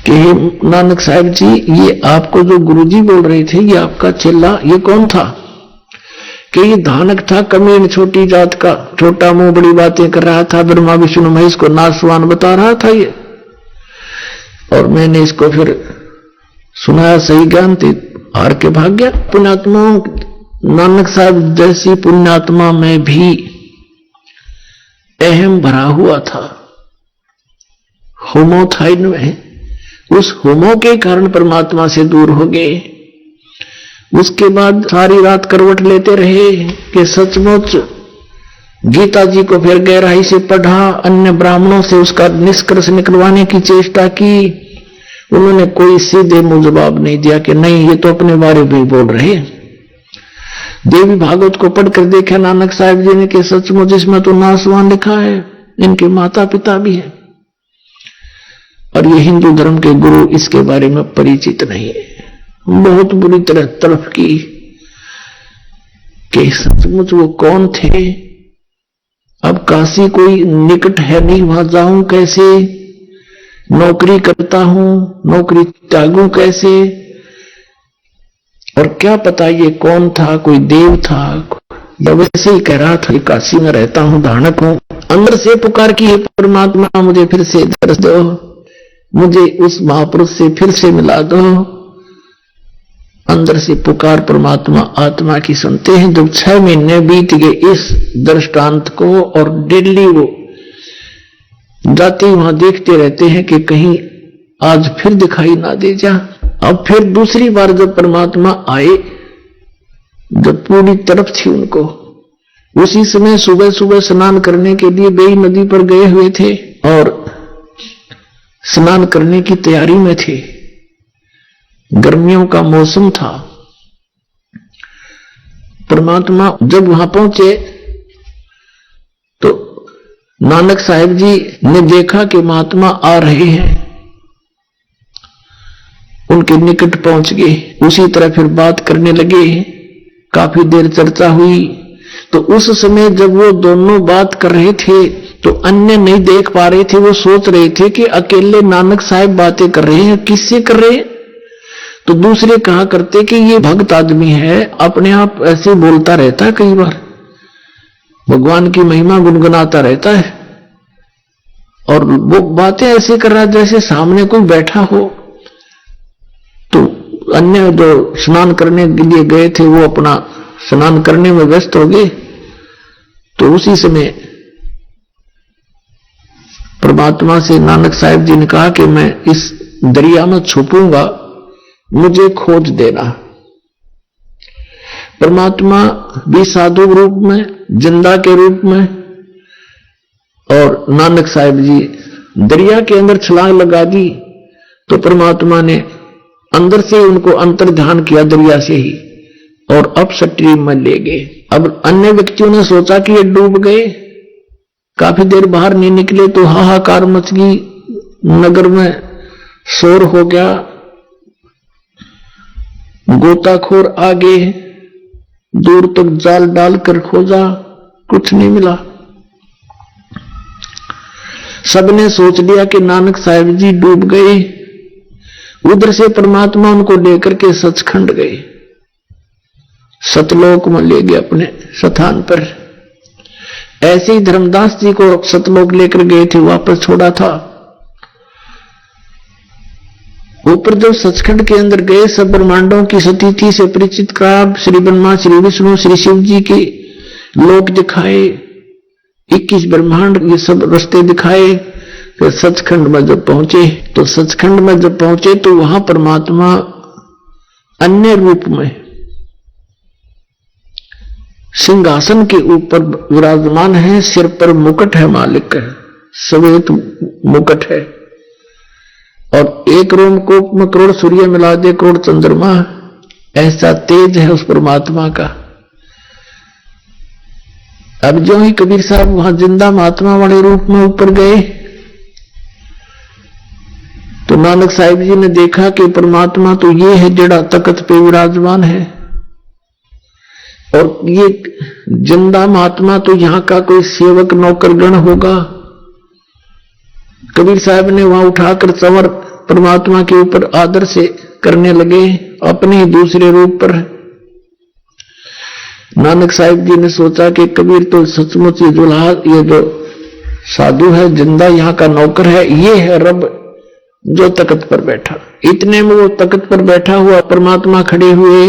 कि नानक साहब जी, ये आपको जो गुरुजी बोल रहे थे, ये आपका चेला, ये कौन था? कि ये धानक था, कमीन, छोटी जात का, छोटा मुंह, बड़ी बातें कर रहा था, ब्रह्मा विष्णु महेश को नासवान बता रहा था ये। और मैंने इसको फिर सुनाया सही ज्ञान, थे हार के भाग गया। पुण्यात्मा नानक साहब जैसी पुण्यात्मा में भी अहम भरा हुआ था, होमो था इनमें। उस होमो के कारण परमात्मा से दूर हो गए। उसके बाद सारी रात करवट लेते रहे कि सचमुच गीता जी को फिर गहराई से पढ़ा, अन्य ब्राह्मणों से उसका निष्कर्ष निकलवाने की चेष्टा की। उन्होंने कोई सीधे मुंह जवाब नहीं दिया कि नहीं, ये तो अपने बारे में बोल रहे। देवी भागवत को पढ़कर देखा नानक साहब जी ने कि सचमुच इसमें तो नासवान लिखा है, इनके माता पिता भी है, और ये हिंदू धर्म के गुरु इसके बारे में परिचित नहीं है। बहुत बुरी तरह तड़फ की कि सचमुच वो कौन थे। अब काशी कोई निकट है नहीं, वहां जाऊं कैसे? नौकरी करता हूं, नौकरी त्यागूं कैसे? और क्या पता ये कौन था, कोई देव था या वैसे ही कह रहा था काशी में रहता हूं, धानक हूं। अंदर से पुकार की, परमात्मा मुझे फिर से दर्श दो, मुझे उस महापुरुष से फिर से मिला दो। अंदर से पुकार परमात्मा आत्मा की सुनते हैं। जब 6 महीने बीत गए इस दृष्टांत को, और डेली वो जाते वहां देखते रहते हैं कि कहीं आज फिर दिखाई ना दे जा। अब फिर दूसरी बार जब परमात्मा आए, जब पूरी तरफ थी उनको, उसी समय सुबह सुबह स्नान करने के लिए बेई नदी पर गए हुए थे और स्नान करने की तैयारी में थे। गर्मियों का मौसम था। परमात्मा जब वहां पहुंचे तो नानक साहिब जी ने देखा कि महात्मा आ रहे हैं, उनके निकट पहुंच गए, उसी तरह फिर बात करने लगे। काफी देर चर्चा हुई। तो उस समय जब वो दोनों बात कर रहे थे तो अन्य नहीं देख पा रहे थे, वो सोच रहे थे कि अकेले नानक साहिब बातें कर रहे हैं, किससे कर रहे हैं। तो दूसरे कहा करते कि ये भक्त आदमी है, अपने आप ऐसे बोलता रहता है, कई बार भगवान की महिमा गुनगुनाता रहता है और वो बातें ऐसे कर रहा जैसे सामने कोई बैठा हो। तो अन्य जो स्नान करने के लिए गए थे वो अपना स्नान करने में व्यस्त हो गए। तो उसी समय परमात्मा से नानक साहिब जी ने कहा कि मैं इस दरिया में छुपूंगा, मुझे खोज देना। परमात्मा भी साधु रूप में, जिंदा के रूप में, और नानक साहिब जी दरिया के अंदर छलांग लगा दी। तो परमात्मा ने अंदर से उनको अंतर ध्यान किया दरिया से ही और अप स्ट्रीम में ले गए। अब अन्य व्यक्तियों ने सोचा कि ये डूब गए, काफी देर बाहर नहीं निकले तो हाहाकार मच गई, नगर में शोर हो गया, गोताखोर आ गए, दूर तक जाल डालकर खोजा, कुछ नहीं मिला। सबने सोच लिया कि नानक साहिब जी डूब गए। उधर से परमात्मा उनको लेकर के सचखंड गए, सतलोक में ले गए अपने स्थान पर। ऐसे ही धर्मदास जी को सतलोक लेकर गए थे, वापस छोड़ा था। ऊपर जब सचखंड के अंदर गए, सब ब्रह्मांडों की स्थिति से परिचित करा, श्री ब्रह्मा, श्री विष्णु, श्री शिव जी के लोक दिखाए, 21 ब्रह्मांड, ये सब रास्ते दिखाए। फिर सचखंड में जब पहुंचे तो वहां परमात्मा अन्य रूप में सिंहासन के ऊपर विराजमान है, सिर पर मुकुट है, मालिक है, श्वेत मुकुट है, और एक रोमकूप में करोड़ सूर्य मिला दे, करोड़ चंद्रमा, ऐसा तेज है उस परमात्मा का। अब जो ही कबीर साहब वहां जिंदा महात्मा वाले रूप में ऊपर गए तो नानक साहिब जी ने देखा कि परमात्मा तो ये है जड़ा तख्त पे विराजमान है, और ये जिंदा महात्मा तो यहां का कोई सेवक नौकरगण होगा। कबीर साहब ने वहां उठाकर चंवर परमात्मा के ऊपर आदर से करने लगे, अपने ही दूसरे रूप पर। नानक साहिब जी ने सोचा कि कबीर तो सचमुच ये जो साधु है, जिंदा यहाँ का नौकर है, ये है रब जो तख्त पर बैठा। इतने में वो तख्त पर बैठा हुआ परमात्मा खड़े हुए,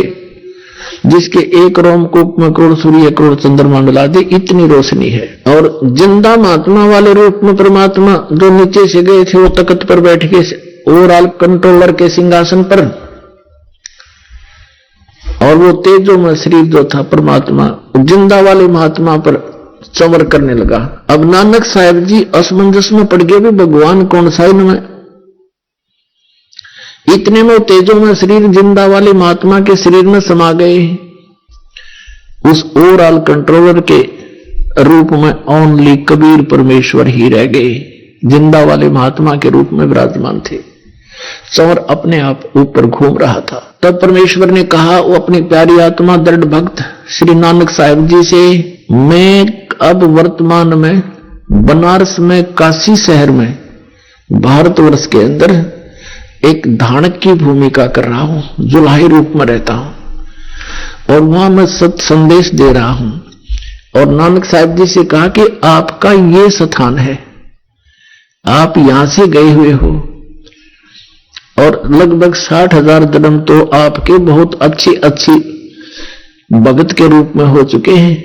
जिसके एक रोमकूप में करोड़ सूर्य करोड़ चंद्रमा मिला दे, इतनी रोशनी है। और जिंदा महात्मा वाले रूप में परमात्मा जो नीचे से गए थे वो तख्त पर बैठ के ओवरऑल कंट्रोलर के सिंहासन पर, और वो तेजो में शरीर जो था परमात्मा जिंदा वाले महात्मा पर चंवर करने लगा। अब नानक साहिब जी असमंजस में पड़ गए, भी भगवान कौन सा इनमें। इतने में तेजो में शरीर जिंदा वाले महात्मा के शरीर में समा गए। उस ओवरऑल कंट्रोलर के रूप में ओनली कबीर परमेश्वर ही रह गए, जिंदा वाले महात्मा के रूप में विराजमान थे। चंवर अपने आप ऊपर घूम रहा था। तब परमेश्वर ने कहा, वो अपनी प्यारी आत्मा दृढ़ भक्त श्री नानक साहिब जी से, मैं अब वर्तमान में बनारस में, काशी शहर में, भारतवर्ष के अंदर एक धानक की भूमिका कर रहा हूं, जुलाही रूप में रहता हूं और वहां मैं सत संदेश दे रहा हूं। और नानक साहिब जी से कहा कि आपका ये स्थान है, आप यहां से गए हुए हो और लगभग 60,000 जन्म तो आपके बहुत अच्छी भगत के रूप में हो चुके हैं,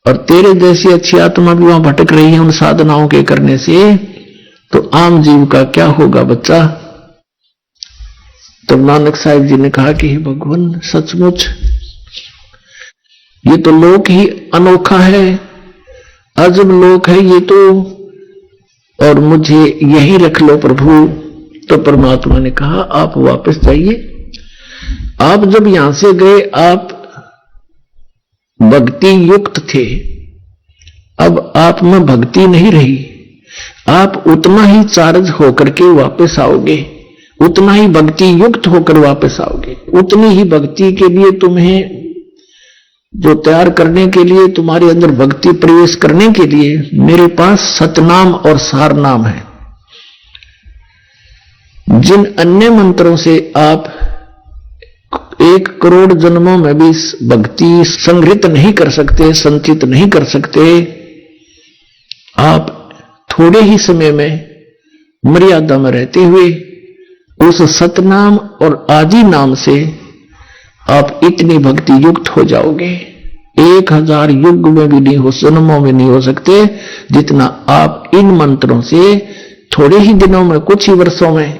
और तेरे जैसी अच्छी आत्मा भी वहां भटक रही है उन साधनाओं के करने से, तो आम जीव का क्या होगा बच्चा। तब नानक साहिब जी ने कहा कि भगवान सचमुच ये तो लोक ही अनोखा है, अजब लोक है ये तो, और मुझे यही रख लो प्रभु। तो परमात्मा ने कहा, आप वापस जाइए। आप जब यहां से गए, आप भक्ति युक्त थे। अब आप में भक्ति नहीं रही, आप उतना ही चार्ज होकर के वापस आओगे, उतना ही भक्ति युक्त होकर वापस आओगे। उतनी ही भक्ति के लिए तुम्हें जो तैयार करने के लिए, तुम्हारे अंदर भक्ति प्रवेश करने के लिए मेरे पास सतनाम और सार नाम है। जिन अन्य मंत्रों से आप 1 करोड़ जन्मों में भी भक्ति संग्रहित नहीं कर सकते, संचित नहीं कर सकते, आप थोड़े ही समय में मर्यादा में रहते हुए उस सतनाम और आदि नाम से आप इतनी भक्ति युक्त हो जाओगे, 1000 युग में भी नहीं हो, जन्मों में नहीं हो सकते, जितना आप इन मंत्रों से थोड़े ही दिनों में, कुछ ही वर्षों में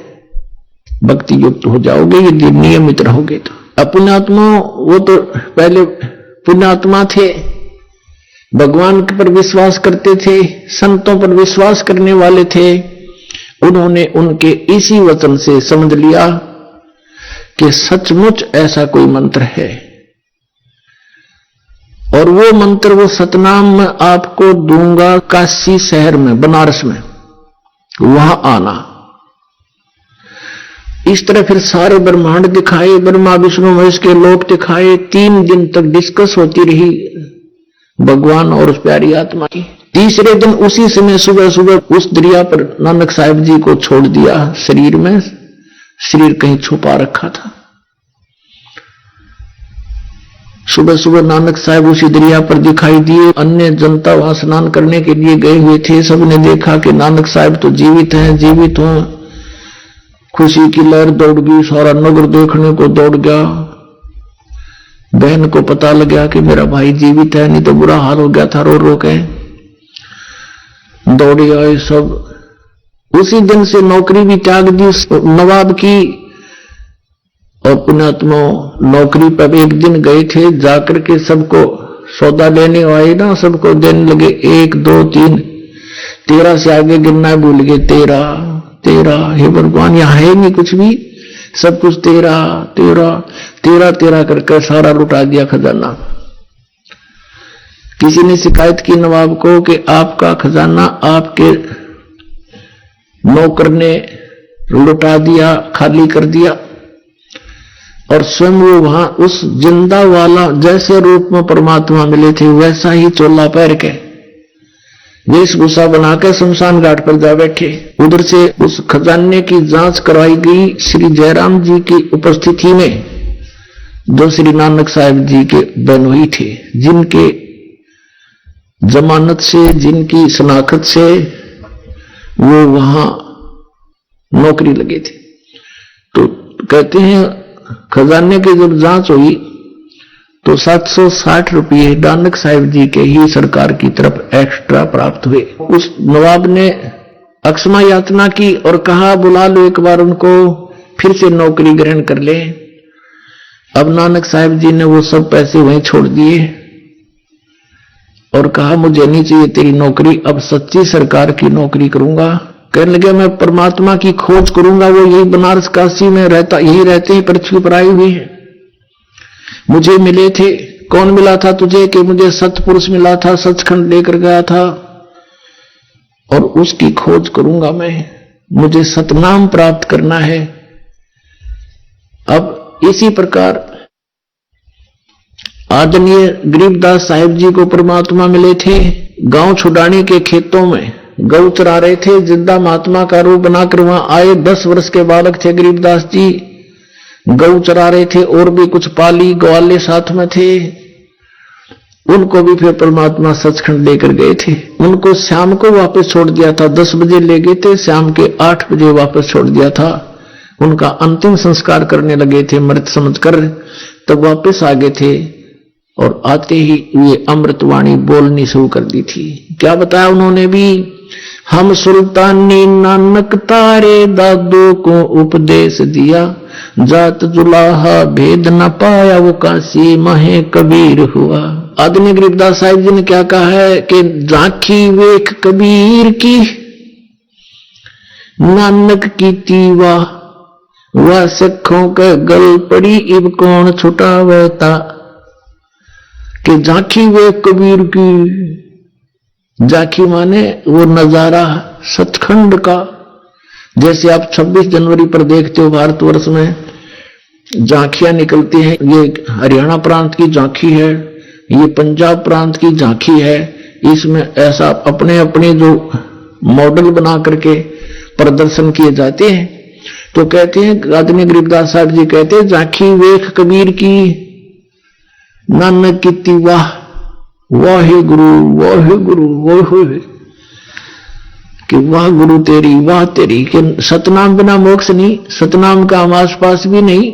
भक्ति युक्त हो जाओगे, यदि नियमित रहोगे तो। पुण्यात्मा, वो तो पहले पुण्यात्मा थे, भगवान पर विश्वास करते थे, संतों पर विश्वास करने वाले थे। उन्होंने उनके इसी वचन से समझ लिया कि सचमुच ऐसा कोई मंत्र है, और वो मंत्र, वो सतनाम मैं आपको दूंगा काशी शहर में, बनारस में, वहां आना। इस तरह फिर सारे ब्रह्मांड दिखाए, ब्रह्मा विष्णु महेश के लोक दिखाए। 3 दिन तक डिस्कस होती रही भगवान और उस प्यारी आत्मा की। तीसरे दिन उसी समय सुबह सुबह उस दरिया पर नानक साहब जी को छोड़ दिया। शरीर में, शरीर कहीं छुपा रखा था। सुबह सुबह नानक साहब उसी दरिया पर दिखाई दिए। अन्य जनता वहां स्नान करने के लिए गए हुए थे। सबने देखा कि नानक साहब तो जीवित हैं, जीवित हों। खुशी की लहर दौड़ गई, सारा नगर देखने को दौड़ गया। बहन को पता लग गया कि मेरा भाई जीवित है, नहीं तो बुरा हाल हो गया था, रो रो के दौड़े आए सब। उसी दिन से नौकरी भी त्याग दी नवाब की। और पुण्यात्मा नौकरी पर एक दिन गए थे, जाकर के सबको सौदा लेने आए ना, सबको देने लगे 1 2 3 13 से आगे गिनना भूल गए। 13 हे भगवान, यहां है नहीं कुछ भी, सब कुछ 13 करके सारा लुटा दिया खजाना। किसी ने शिकायत की नवाब को कि आपका खजाना आपके नौकर ने लुटा दिया, खाली कर दिया। और स्वयं वो वहां उस जिंदा वाला जैसे रूप में परमात्मा मिले थे, वैसा ही चोला पहन के वेशभूषा बनाकर शमशान घाट पर जा बैठे। उधर से उस खजाने की जांच करवाई गई श्री जयराम जी की उपस्थिति में, जो श्री नानक साहब जी के बहनोई थे, जिनके जमानत से, जिनकी शनाखत से वो वहां नौकरी लगे थे। तो कहते हैं खजाने की जब जांच हुई तो 760 रुपये नानक साहिब जी के ही सरकार की तरफ एक्स्ट्रा प्राप्त हुए। उस नवाब ने अक्षमा याचना की और कहा बुला लो एक बार उनको, फिर से नौकरी ग्रहण कर ले। अब नानक साहिब जी ने वो सब पैसे वहीं छोड़ दिए और कहा मुझे नहीं चाहिए तेरी नौकरी, अब सच्ची सरकार की नौकरी करूंगा। कहने लगे मैं परमात्मा की खोज करूंगा, वो यही बनारस काशी में रहता, यही रहते हैं, पृथ्वी पर आए हुए हैं, मुझे मिले थे। कौन मिला था तुझे? कि मुझे सतपुरुष मिला था, सचखंड लेकर गया था और उसकी खोज करूंगा मैं, मुझे सतनाम प्राप्त करना है। अब इसी प्रकार आदरणीय गरीबदास साहिब जी को परमात्मा मिले थे। गांव छुड़ाने के खेतों में गौ चरा रहे थे, जिंदा महात्मा का रूप बनाकर वहां आए। 10 वर्ष के बालक थे गरीबदास जी, गौ चरा रहे थे और भी कुछ पाली ग्वाले साथ में थे। उनको भी फिर परमात्मा सचखंड लेकर गए थे। उनको शाम को वापस छोड़ दिया था, 10 बजे ले गए थे, शाम के 8 बजे वापस छोड़ दिया था। उनका अंतिम संस्कार करने लगे थे मृत समझकर, तब वापस आ गए थे और आते ही ये अमृतवाणी बोलनी शुरू कर दी थी। क्या बताया उन्होंने भी? हम सुल्तानी नानक तारे दादो को उपदेश दिया, जात जुलाहा भेद न पाया वो काशी महे कबीर हुआ। आदरणीय गरीबदास साहिब जी ने क्या कहा है कि झांकी वेख कबीर की, नानक की तीवा वह सिखों के गल पड़ी, इब कौन छुटावता। कि झांकी वे कबीर की, झांकी माने वो नजारा सचखंड का। जैसे आप 26 जनवरी पर देखते हो भारतवर्ष में झांकियां निकलती हैं, ये हरियाणा प्रांत की झांकी है, ये पंजाब प्रांत की झांकी है। इसमें ऐसा अपने अपने जो मॉडल बना करके प्रदर्शन किए जाते हैं। तो कहते हैं आदरणीय गरीबदास साहब जी कहते हैं, झांकी वेख कबीर की, नानक कीती वाह, वाहे गुरु वाहे गुरु वाहे, कि वाह गुरु तेरी वाह तेरी, कि सतनाम बिना मोक्ष नहीं, सतनाम का हम आस पास भी नहीं।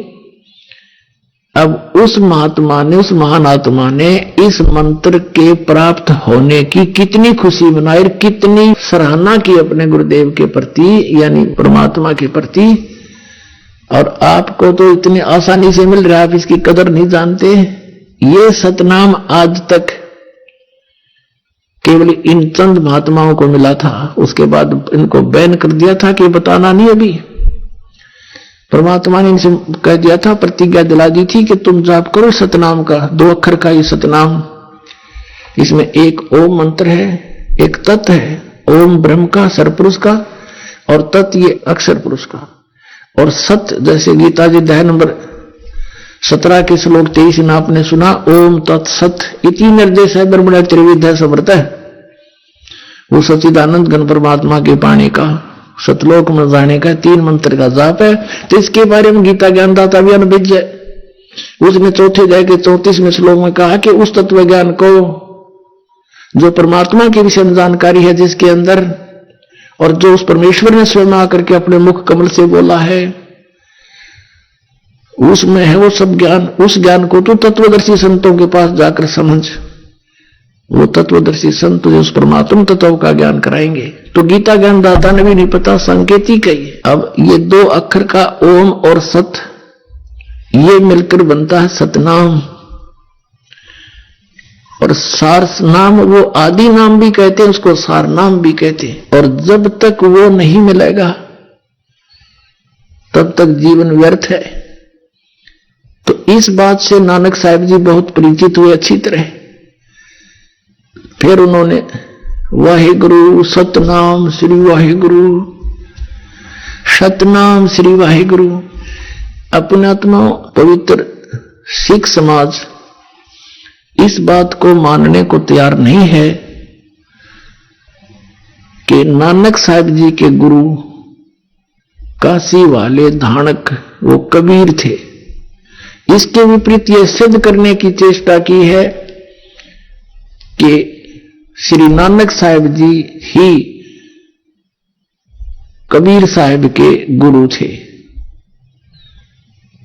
अब उस महात्मा ने, उस महान आत्मा ने इस मंत्र के प्राप्त होने की कितनी खुशी मनाई, कितनी सराहना की अपने गुरुदेव के प्रति, यानी परमात्मा के प्रति। और आपको तो इतनी आसानी से मिल रहा है, आप इसकी कदर नहीं जानते। ये सतनाम आज तक केवल इन चंद महात्माओं को मिला था, उसके बाद इनको बैन कर दिया था कि बताना नहीं। अभी परमात्मा ने इनसे कह दिया था, प्रतिज्ञा दिला दी थी कि तुम जाप करो सतनाम का, 2 अक्षर का ये सतनाम। इसमें एक ओम मंत्र है, एक तत् है, ओम ब्रह्म का सरपुरुष का, और तत् ये अक्षर पुरुष का, और सत जैसे गीता जी अध्याय नंबर 17 के श्लोक 23 में आपने सुना, ओम तत्सत इति निर्देश है ब्रह्मण्य त्रिविध समर्थ है। वो सच्चिदानंद घन परमात्मा के पानी का, सतलोक में जाने का 3 मंत्र का जाप है। तो इसके बारे में गीता ज्ञानदाता अभियान विजय उसने 4थे अध्याय के 34वें श्लोक में कहा कि उस तत्व ज्ञान को जो परमात्मा के विषय में जानकारी है जिसके अंदर, और जो उस परमेश्वर ने स्वयं आकर के अपने मुख कमल से बोला है, उसमें है वो सब ज्ञान। उस ज्ञान को तो तत्वदर्शी संतों के पास जाकर समझ, वो तत्वदर्शी संत जो उस परमात्मा तत्व का ज्ञान कराएंगे। तो गीता ज्ञानदाता ने भी नहीं पता, संकेतिक है। अब ये 2 अक्षर का ओम और सत, ये मिलकर बनता है सतनाम। और सार नाम, वो आदि नाम भी कहते हैं उसको, सार नाम भी कहते हैं। और जब तक वो नहीं मिलेगा तब तक जीवन व्यर्थ है। तो इस बात से नानक साहब जी बहुत परिचित हुए अच्छी तरह। फिर उन्होंने वाहिगुरु सतनाम श्री वाहिगुरु, सतनाम श्री वाहिगुरु। अपने आत्मा पवित्र सिख समाज इस बात को मानने को तैयार नहीं है कि नानक साहब जी के गुरु काशी वाले धानक वो कबीर थे। इसके विपरीत यह सिद्ध करने की चेष्टा की है कि श्री नानक साहब जी ही कबीर साहब के गुरु थे।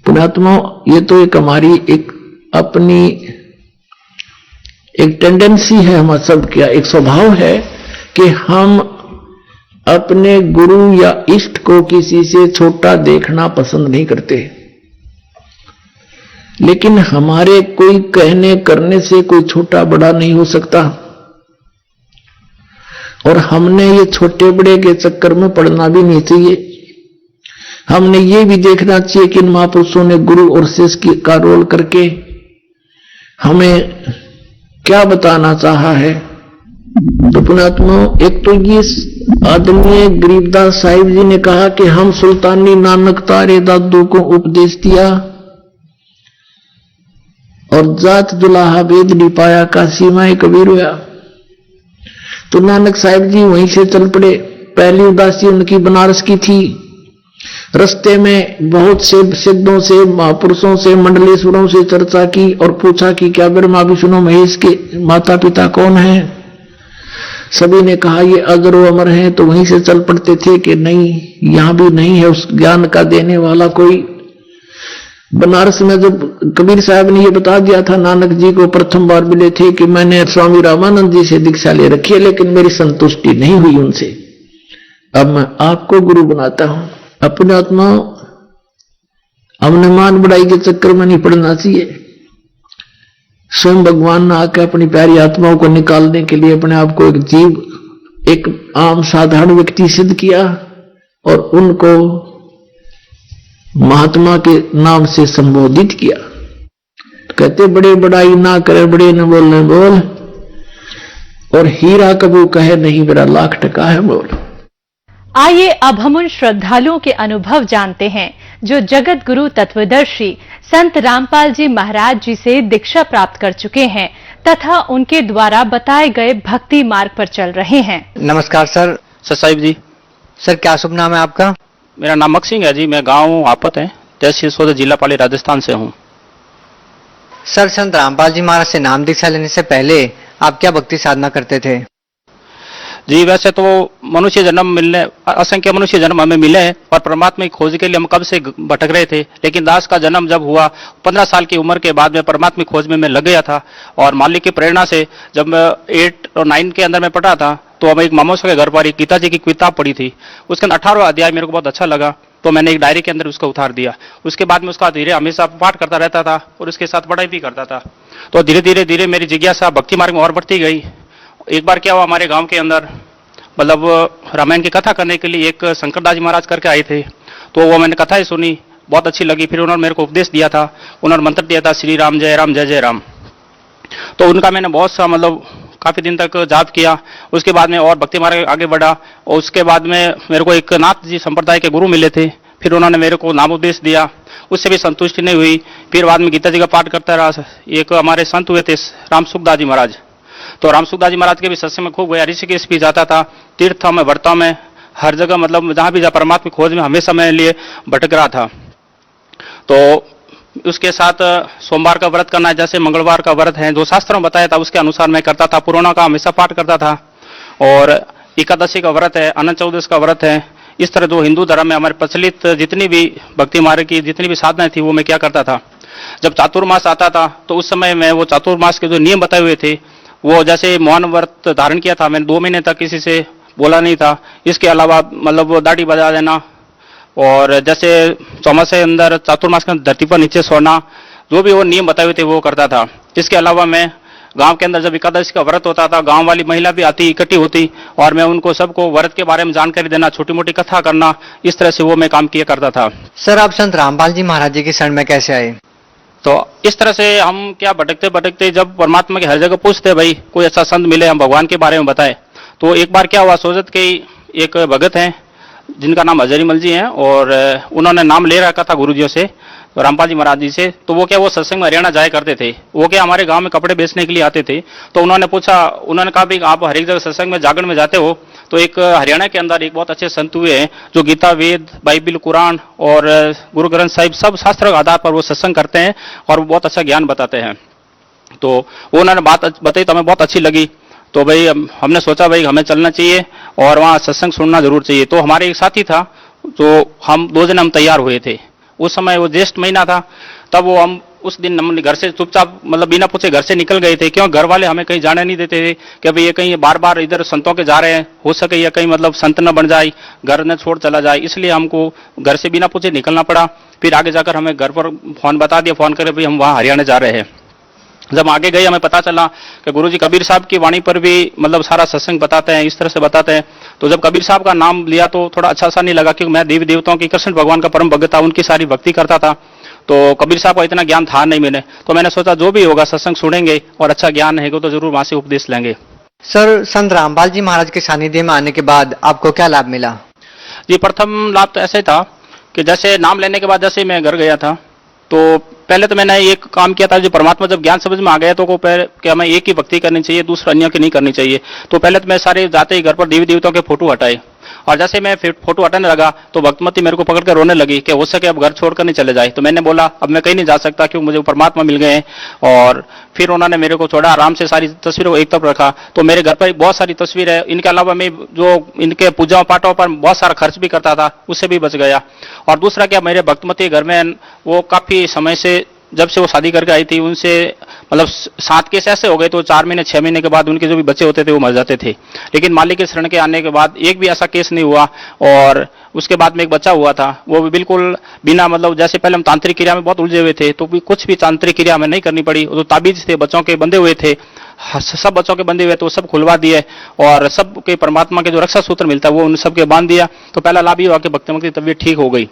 पुण्यात्मा, ये तो एक हमारी एक अपनी एक टेंडेंसी है, हमारा सब क्या एक स्वभाव है कि हम अपने गुरु या इष्ट को किसी से छोटा देखना पसंद नहीं करते। लेकिन हमारे कोई कहने करने से कोई छोटा बड़ा नहीं हो सकता, और हमने ये छोटे बड़े के चक्कर में पड़ना भी नहीं चाहिए। हमने ये भी देखना चाहिए कि इन महापुरुषों ने गुरु और शिष्य का रोल करके हमें क्या बताना चाहा है। तो पुण्यात्मा, एक तो ये आदरणीय गरीबदास साहिब जी ने कहा कि हम सुल्तानी नानक तारे दादू को उपदेश दिया, और जात जुलाहा वेद नहीं पाया, काशी माए कबीर हुआ। तो नानक साहिब जी वहीं से चल पड़े। पहली उदासी उनकी बनारस की थी। रस्ते में बहुत से सिद्धों से, महापुरुषों से, मंडलेश्वरों से चर्चा की और पूछा कि क्या ब्रह्मा विष्णु महेश के माता पिता कौन हैं। सभी ने कहा ये अजर व अमर हैं। तो वहीं से चल पड़ते थे कि नहीं, यहां भी नहीं है उस ज्ञान का देने वाला कोई। बनारस में जब कबीर साहब ने ये बता दिया था नानक जी को, प्रथम बार मिले थे कि मैंने स्वामी रामानंद जी से दीक्षा ले रखी है, लेकिन मेरी संतुष्टि नहीं हुई उनसे, अब मैं आपको गुरु बनाता हूं। अपने आत्मा हमने मान बढ़ाई के चक्कर में नहीं पड़ना चाहिए। स्वयं भगवान ने आकर अपनी प्यारी आत्माओं को निकालने के लिए अपने आप को एक जीव, एक आम साधारण व्यक्ति सिद्ध किया, और उनको महात्मा के नाम से संबोधित किया। कहते बड़े बड़ाई ना करे, बड़े न बोलने बोल, और हीरा कबू कहे नहीं मेरा लाख टका है बोल। आइए अब हम उन श्रद्धालुओं के अनुभव जानते हैं जो जगत गुरु तत्वदर्शी संत रामपाल जी महाराज जी से दीक्षा प्राप्त कर चुके हैं तथा उनके द्वारा बताए गए भक्ति मार्ग पर चल रहे हैं। नमस्कार सर। साहिब जी। सर क्या शुभ नाम है आपका? मेरा नाम मक सिंह है जी, मैं गांव आपत है, तहसील सोदा, जिला पाली, राजस्थान से हूँ। सर संत रामपाल जी महाराज से नाम दीक्षा लेने से पहले आप क्या भक्ति साधना करते थे? जी वैसे तो मनुष्य जन्म मिलने, असंख्य मनुष्य जन्म हमें मिले हैं और परमात्मा की खोज के लिए हम कब से भटक रहे थे, लेकिन दास का जन्म जब हुआ 15 साल की उम्र के बाद में परमात्मा की खोज में मैं लग गया था। और मालिक की प्रेरणा से जब मैं 8 और 9 के अंदर में पढ़ा था तो हम एक मामोसा के घर पर एक गीता जी की किताब पढ़ी थी। उसके अंदर 18वां अध्याय मेरे को बहुत अच्छा लगा, तो मैंने एक डायरी के अंदर उसको उतार दिया। उसके बाद में उसका धीरे हमेशा पाठ करता रहता था और उसके साथ पढ़ाई भी करता था। तो धीरे धीरे मेरी जिज्ञासा भक्ति मार्ग में और बढ़ती गई। एक बार क्या हुआ, हमारे गांव के अंदर मतलब रामायण की कथा करने के लिए एक शंकरदास जी महाराज करके आए थे, तो वो मैंने कथा ही सुनी, बहुत अच्छी लगी। फिर उन्होंने मेरे को उपदेश दिया था, उन्होंने मंत्र दिया था श्री राम जय जय राम। तो उनका मैंने बहुत सा मतलब काफी दिन तक जाप किया। उसके बाद में और भक्ति मार्ग आगे बढ़ा और उसके बाद में मेरे को एक नाथ जी संप्रदाय के गुरु मिले थे। फिर उन्होंने मेरे को नामोपदेश दिया, उससे भी संतुष्टि नहीं हुई। फिर बाद में गीता जी का पाठ करता रहा। एक हमारे संत हुए थे राम सुखदास जी महाराज, तो राम सुखदास जी महाराज के भी सत्संग में खूब गया, ऋषिकेश भी जाता था, तीर्थों में व्रतों में हर जगह मतलब जहां भी जा परमात्मा की खोज में हमेशा मेरे लिए भटक रहा था। तो उसके साथ सोमवार का व्रत करना, जैसे मंगलवार का व्रत है जो शास्त्रों में बताया था उसके अनुसार मैं करता था। पुराणों का हमेशा पाठ करता था और एकादशी का व्रत है, अनंत चौदश का व्रत है। इस तरह जो हिंदू धर्म में हमारे प्रचलित जितनी भी भक्ति मार्ग की जितनी भी साधनाएं थी वो मैं क्या करता था। जब चातुर्मास आता था तो उस समय मैं वो चातुर्मास के जो नियम बताए हुए थे वो, जैसे मौन व्रत धारण किया था मैंने, 2 महीने तक किसी से बोला नहीं था। इसके अलावा मतलब दाढ़ी बजा देना और जैसे चौमास के अंदर चातुर्मास के अंदर धरती पर नीचे सोना, जो भी वो नियम बताए हुए थे वो करता था। इसके अलावा मैं गांव के अंदर जब एकादशी का व्रत होता था, गांव वाली महिला भी आती इकट्ठी होती और मैं उनको सबको व्रत के बारे में जानकारी देना, छोटी मोटी कथा करना, इस तरह से वो मैं काम किया करता था। सर आप संत रामपाल जी महाराज जी की शरण में कैसे आए? तो इस तरह से हम क्या भटकते भटकते जब परमात्मा की हर जगह पूछते भाई कोई अच्छा संत मिले हम भगवान के बारे में बताए। तो एक बार क्या हुआ, सोजत के एक भगत हैं जिनका नाम हजरीमल जी हैं और उन्होंने नाम ले रखा था गुरुजियों से, तो रामपाल जी महाराज जी से। तो वो क्या वो सत्संग में हरियाणा जाया करते थे, वो क्या हमारे गांव में कपड़े बेचने के लिए आते थे। तो उन्होंने पूछा, उन्होंने कहा भाई आप हर एक जगह सत्संग में जागरण में जाते हो, तो एक हरियाणा के अंदर एक बहुत अच्छे संत हुए हैं जो गीता, वेद, बाइबिल, कुरान और गुरु ग्रंथ साहिब सब शास्त्र के आधार पर वो सत्संग करते हैं और वो बहुत अच्छा ज्ञान बताते हैं। तो वो उन्होंने बात बताई तो हमें बहुत अच्छी लगी। तो भाई हमने सोचा भाई हमें चलना चाहिए और वहाँ सत्संग सुनना जरूर चाहिए। तो हमारे एक साथी था जो हम 2 दिन हम तैयार हुए थे। उस समय वो ज्येष्ठ महीना था, तब वो हम उस दिन हम घर से चुपचाप मतलब बिना पूछे घर से निकल गए थे, क्यों घर वाले हमें कहीं जाने नहीं देते थे कि भाई ये कहीं बार बार इधर संतों के जा रहे हैं, हो सके या कहीं मतलब संत न बन जाए, घर न छोड़ चला जाए, इसलिए हमको घर से बिना पूछे निकलना पड़ा। फिर आगे जाकर हमें घर पर फोन बता दिया, फोन करे भाई हम वहाँ हरियाणा जा रहे हैं। जब आगे गए हमें पता चला कि गुरुजी कबीर साहब की वाणी पर भी मतलब सारा सत्संग बताते हैं, इस तरह से बताते हैं। तो जब कबीर साहब का नाम लिया तो थोड़ा अच्छा सा नहीं लगा, क्योंकि मैं देवी देवताओं की, कृष्ण भगवान का परम भक्त था, उनकी सारी भक्ति करता था। तो कबीर साहब का इतना ज्ञान था नहीं मैंने, तो मैंने सोचा जो भी होगा सत्संग सुनेंगे और अच्छा ज्ञान रहेगा तो जरूर वहां से उपदेश लेंगे। सर संत रामपाल जी महाराज के सानिध्य में आने के बाद आपको क्या लाभ मिला? जी प्रथम लाभ तो ऐसे था कि जैसे नाम लेने के बाद जैसे मैं घर गया था तो पहले तो मैंने एक काम किया था, जो परमात्मा जब ज्ञान समझ में आ गया तो को क्या मैं एक ही भक्ति करनी चाहिए, दूसरा अन्य की नहीं करनी चाहिए। तो पहले तो मैं सारे जाते ही घर पर देवी देवताओं के फोटो हटाए और जैसे मैं फोटो हटाने लगा तो भक्तमती मेरे को पकड़ कर रोने लगी कि हो सके अब घर छोड़कर नहीं चले जाए। तो मैंने बोला अब मैं कहीं नहीं जा सकता क्योंकि मुझे परमात्मा मिल गए हैं। और फिर उन्होंने मेरे को छोड़ा, आराम से सारी तस्वीरों को एक तरफ रखा। तो मेरे घर पर बहुत सारी तस्वीर है, इनके अलावा मैं जो इनके पूजा पाठों पर बहुत सारा खर्च भी करता था उससे भी बच गया। और दूसरा क्या, मेरे भक्तमती घर में वो काफी समय से जब से वो शादी करके आई थी उनसे मतलब 7 केस ऐसे हो गए तो 4 महीने 6 महीने के बाद उनके जो भी बच्चे होते थे वो मर जाते थे, लेकिन मालिक के शरण के आने के बाद एक भी ऐसा केस नहीं हुआ। और उसके बाद में एक बच्चा हुआ था, वो भी बिल्कुल बिना मतलब जैसे पहले हम तांत्रिक क्रिया में बहुत उलझे हुए थे तो भी कुछ भी तांत्रिक क्रिया हमें नहीं करनी पड़ी। जो ताबीज थे बच्चों के बंधे हुए थे, सब बच्चों के बंधे हुए तो सब खुलवा दिए और सबके परमात्मा के जो रक्षा सूत्र मिलता है वो उन सबके बांध दिया। तो पहला लाभ ये हुआ कि भक्तमती की तबीयत ठीक हो गई।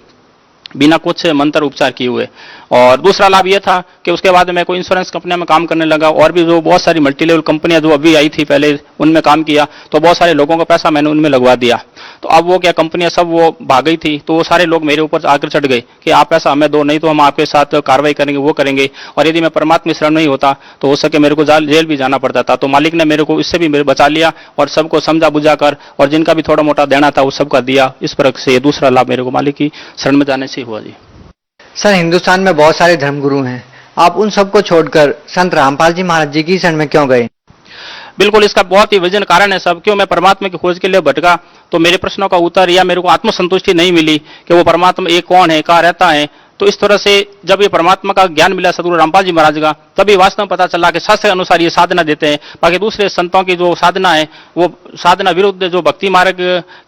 बिना कुछ मंत्र उपचार किए हुए। और दूसरा लाभ यह था कि उसके बाद मैं कोई इंश्योरेंस कंपनी में काम करने लगा और भी जो बहुत सारी मल्टी लेवल कंपनियां जो अभी आई थी पहले उनमें काम किया, तो बहुत सारे लोगों का पैसा मैंने उनमें लगवा दिया। तो अब वो क्या कंपनियां सब वो भाग गई थी, तो वो सारे लोग मेरे ऊपर आकर चढ़ गए कि आप पैसा हमें दो, नहीं तो हम आपके साथ कार्रवाई करेंगे, वो करेंगे। और यदि मैं परमात्मा शरण नहीं होता तो हो सके मेरे को जेल भी जाना पड़ता था। तो मालिक ने मेरे को इससे भी मेरे बचा लिया और सबको समझा बुझा कर और जिनका भी थोड़ा मोटा देना था वो सबका दिया। इस प्रकार से दूसरा लाभ मेरे को मालिक की शरण में जाने से हुआ जी। सर, हिंदुस्तान में बहुत सारे धर्मगुरु हैं, आप उन सबको छोड़कर संत रामपाल जी महाराज जी की शरण में क्यों गए? बिल्कुल, इसका बहुत ही वजन कारण है सब। क्यों मैं परमात्मा की खोज के लिए भटका तो मेरे प्रश्नों का उत्तर या मेरे को आत्मसंतुष्टि नहीं मिली कि वो परमात्मा एक कौन है, कहाँ रहता है। तो इस तरह से जब ये परमात्मा का ज्ञान मिला सदगुरु रामपाल जी महाराज का, तभी वास्तव में पता चला कि शास्त्र के अनुसार ये साधना देते हैं। बाकी दूसरे संतों की जो साधना है वो साधना विरुद्ध, जो भक्ति मार्ग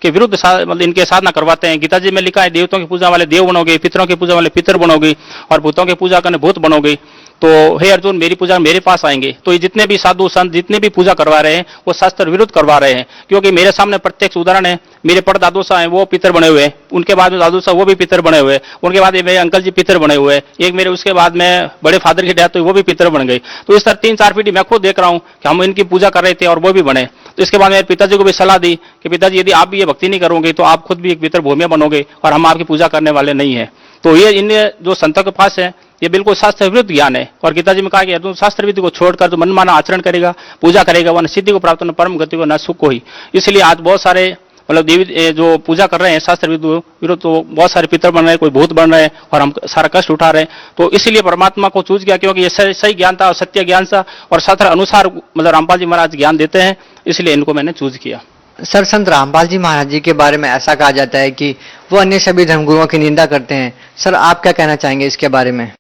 के विरुद्ध मतलब इनके साधना करवाते हैं। गीता जी में लिखा है देवताओं की पूजा वाले देव बनोगे, पितरों की पूजा वाले पितर बनोगे और भूतों की पूजा करने भूत बनोगे। तो हे अर्जुन, मेरी पूजा मेरे पास आएंगे। तो ये जितने भी साधु संत जितने भी पूजा करवा रहे हैं वो शास्त्र विरुद्ध करवा रहे हैं, क्योंकि मेरे सामने प्रत्यक्ष उदाहरण है। मेरे परदादू साहब हैं वो पितर बने हुए, उनके बाद में दादू साहब वो भी पितर बने हुए, उनके बाद मेरे अंकल जी पितर बने हुए, एक मेरे उसके बाद में बड़े फादर की डेथ हुई वो भी पितर बन गए। तो इस तरह 3-4 पीढ़ी मैं खुद देख रहा हूं कि हम इनकी पूजा कर रहे थे और वो भी बने। तो इसके बाद मेरे पिताजी को भी सलाह दी कि पिताजी यदि आप भी ये भक्ति नहीं करोगे तो आप खुद भी एक पितर भूमिया बनोगे और हम आपकी पूजा करने वाले नहीं है। तो ये इन जो संतों के पास है ये बिल्कुल शास्त्र विरुद्ध ज्ञान है। और गीता जी में कहा कि अर्जुन, शास्त्र विधि को छोड़कर जो मनमाना आचरण करेगा, पूजा करेगा, वह न सिद्धि को प्राप्त, न परम गति को, न सुख को ही। इसलिए आज बहुत सारे मतलब देवी जो पूजा कर रहे हैं शास्त्र विरुद्ध, तो बहुत सारे पितर बन रहे हैं, कोई भूत बन रहे हैं और हम सारा कष्ट उठा रहे हैं। तो इसलिए परमात्मा को चूज किया, क्योंकि ये सही ज्ञान था और सत्य ज्ञान था और शास्त्र अनुसार मतलब रामपाल जी महाराज ज्ञान देते हैं, इसलिए इनको मैंने चूज किया। सर, संत रामपाल जी महाराज जी के बारे में ऐसा कहा जाता है कि वो अन्य सभी धर्मगुरुओं की निंदा करते हैं। सर, आप क्या कहना चाहेंगे इसके बारे में?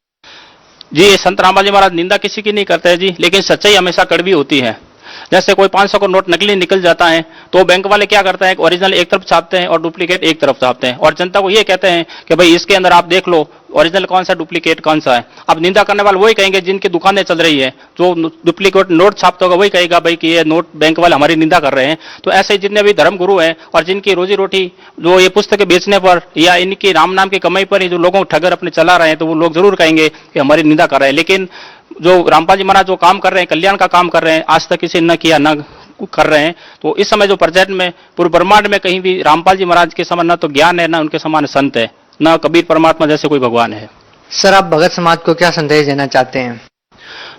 जी, संत रामपाल जी महाराज निंदा किसी की नहीं करते हैं जी, लेकिन सच्चाई हमेशा कड़वी होती है। जैसे कोई 500 का नोट नकली निकल जाता है तो बैंक वाले क्या करते हैं, ओरिजिनल एक तरफ छापते हैं और डुप्लीकेट एक तरफ छापते हैं और जनता को ये कहते हैं कि भाई इसके अंदर आप देख लो ओरिजिनल कौन सा डुप्लीकेट कौन सा है। अब निंदा करने वाले वही कहेंगे जिनकी दुकानें चल रही है, जो डुप्लीकेट नोट छापता होगा वही कहेगा भाई कि ये नोट बैंक वाले हमारी निंदा कर रहे हैं। तो ऐसे जितने भी धर्म गुरु हैं और जिनकी रोजी रोटी जो ये पुस्तकें बेचने पर या इनकी राम नाम की कमाई पर ही जो लोगों को ठगर अपने चला रहे हैं, तो वो लोग जरूर कहेंगे कि हमारी निंदा कर रहे हैं। लेकिन जो रामपाल जी महाराज जो काम कर रहे हैं, कल्याण का काम कर रहे हैं, आज तक किसी ने किया न कर रहे हैं। तो इस समय जो प्रेजेंट में पूरे ब्रह्मांड में कहीं भी रामपाल जी महाराज के समान न तो ज्ञान है, न उनके समान संत है, न कबीर परमात्मा जैसे कोई भगवान है। सर, आप भगत समाज को क्या संदेश देना चाहते हैं?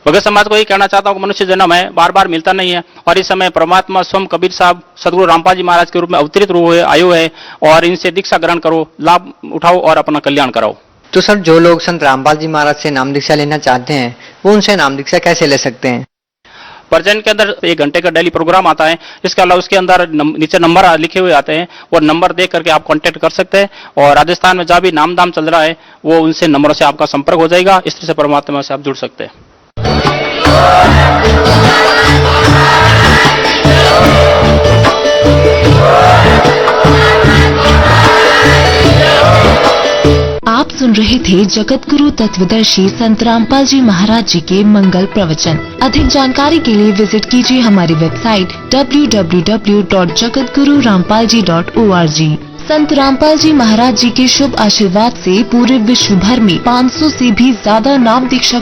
भगत समाज को यही कहना चाहता हूँ कि मनुष्य जन्म है, बार बार मिलता नहीं है और इस समय परमात्मा स्वयं कबीर साहब सदगुरु रामपाल जी महाराज के रूप में अवतरित हुए आयु है और इनसे दीक्षा ग्रहण करो, लाभ उठाओ और अपना कल्याण कराओ। तो सर, जो लोग संत रामपाल जी महाराज से नाम दीक्षा लेना चाहते हैं वो उनसे नाम दीक्षा कैसे ले सकते हैं? परजन के अंदर 1 घंटे का डेली प्रोग्राम आता है। इसके अलावा उसके अंदर नीचे नंबर लिखे हुए आते हैं, वो नंबर देख करके आप कांटेक्ट कर सकते हैं और राजस्थान में जहाँ भी नाम दाम चल रहा है वो उनसे नंबरों से आपका संपर्क हो जाएगा। इस तरह से परमात्मा से आप जुड़ सकते हैं। आप सुन रहे थे जगत गुरु तत्वदर्शी संत रामपाल जी महाराज जी के मंगल प्रवचन। अधिक जानकारी के लिए विजिट कीजिए हमारी वेबसाइट www.jagatgururampalji.org। संत रामपाल जी महाराज जी के शुभ आशीर्वाद से पूरे विश्व भर में 500 से भी ज्यादा नाम दीक्षा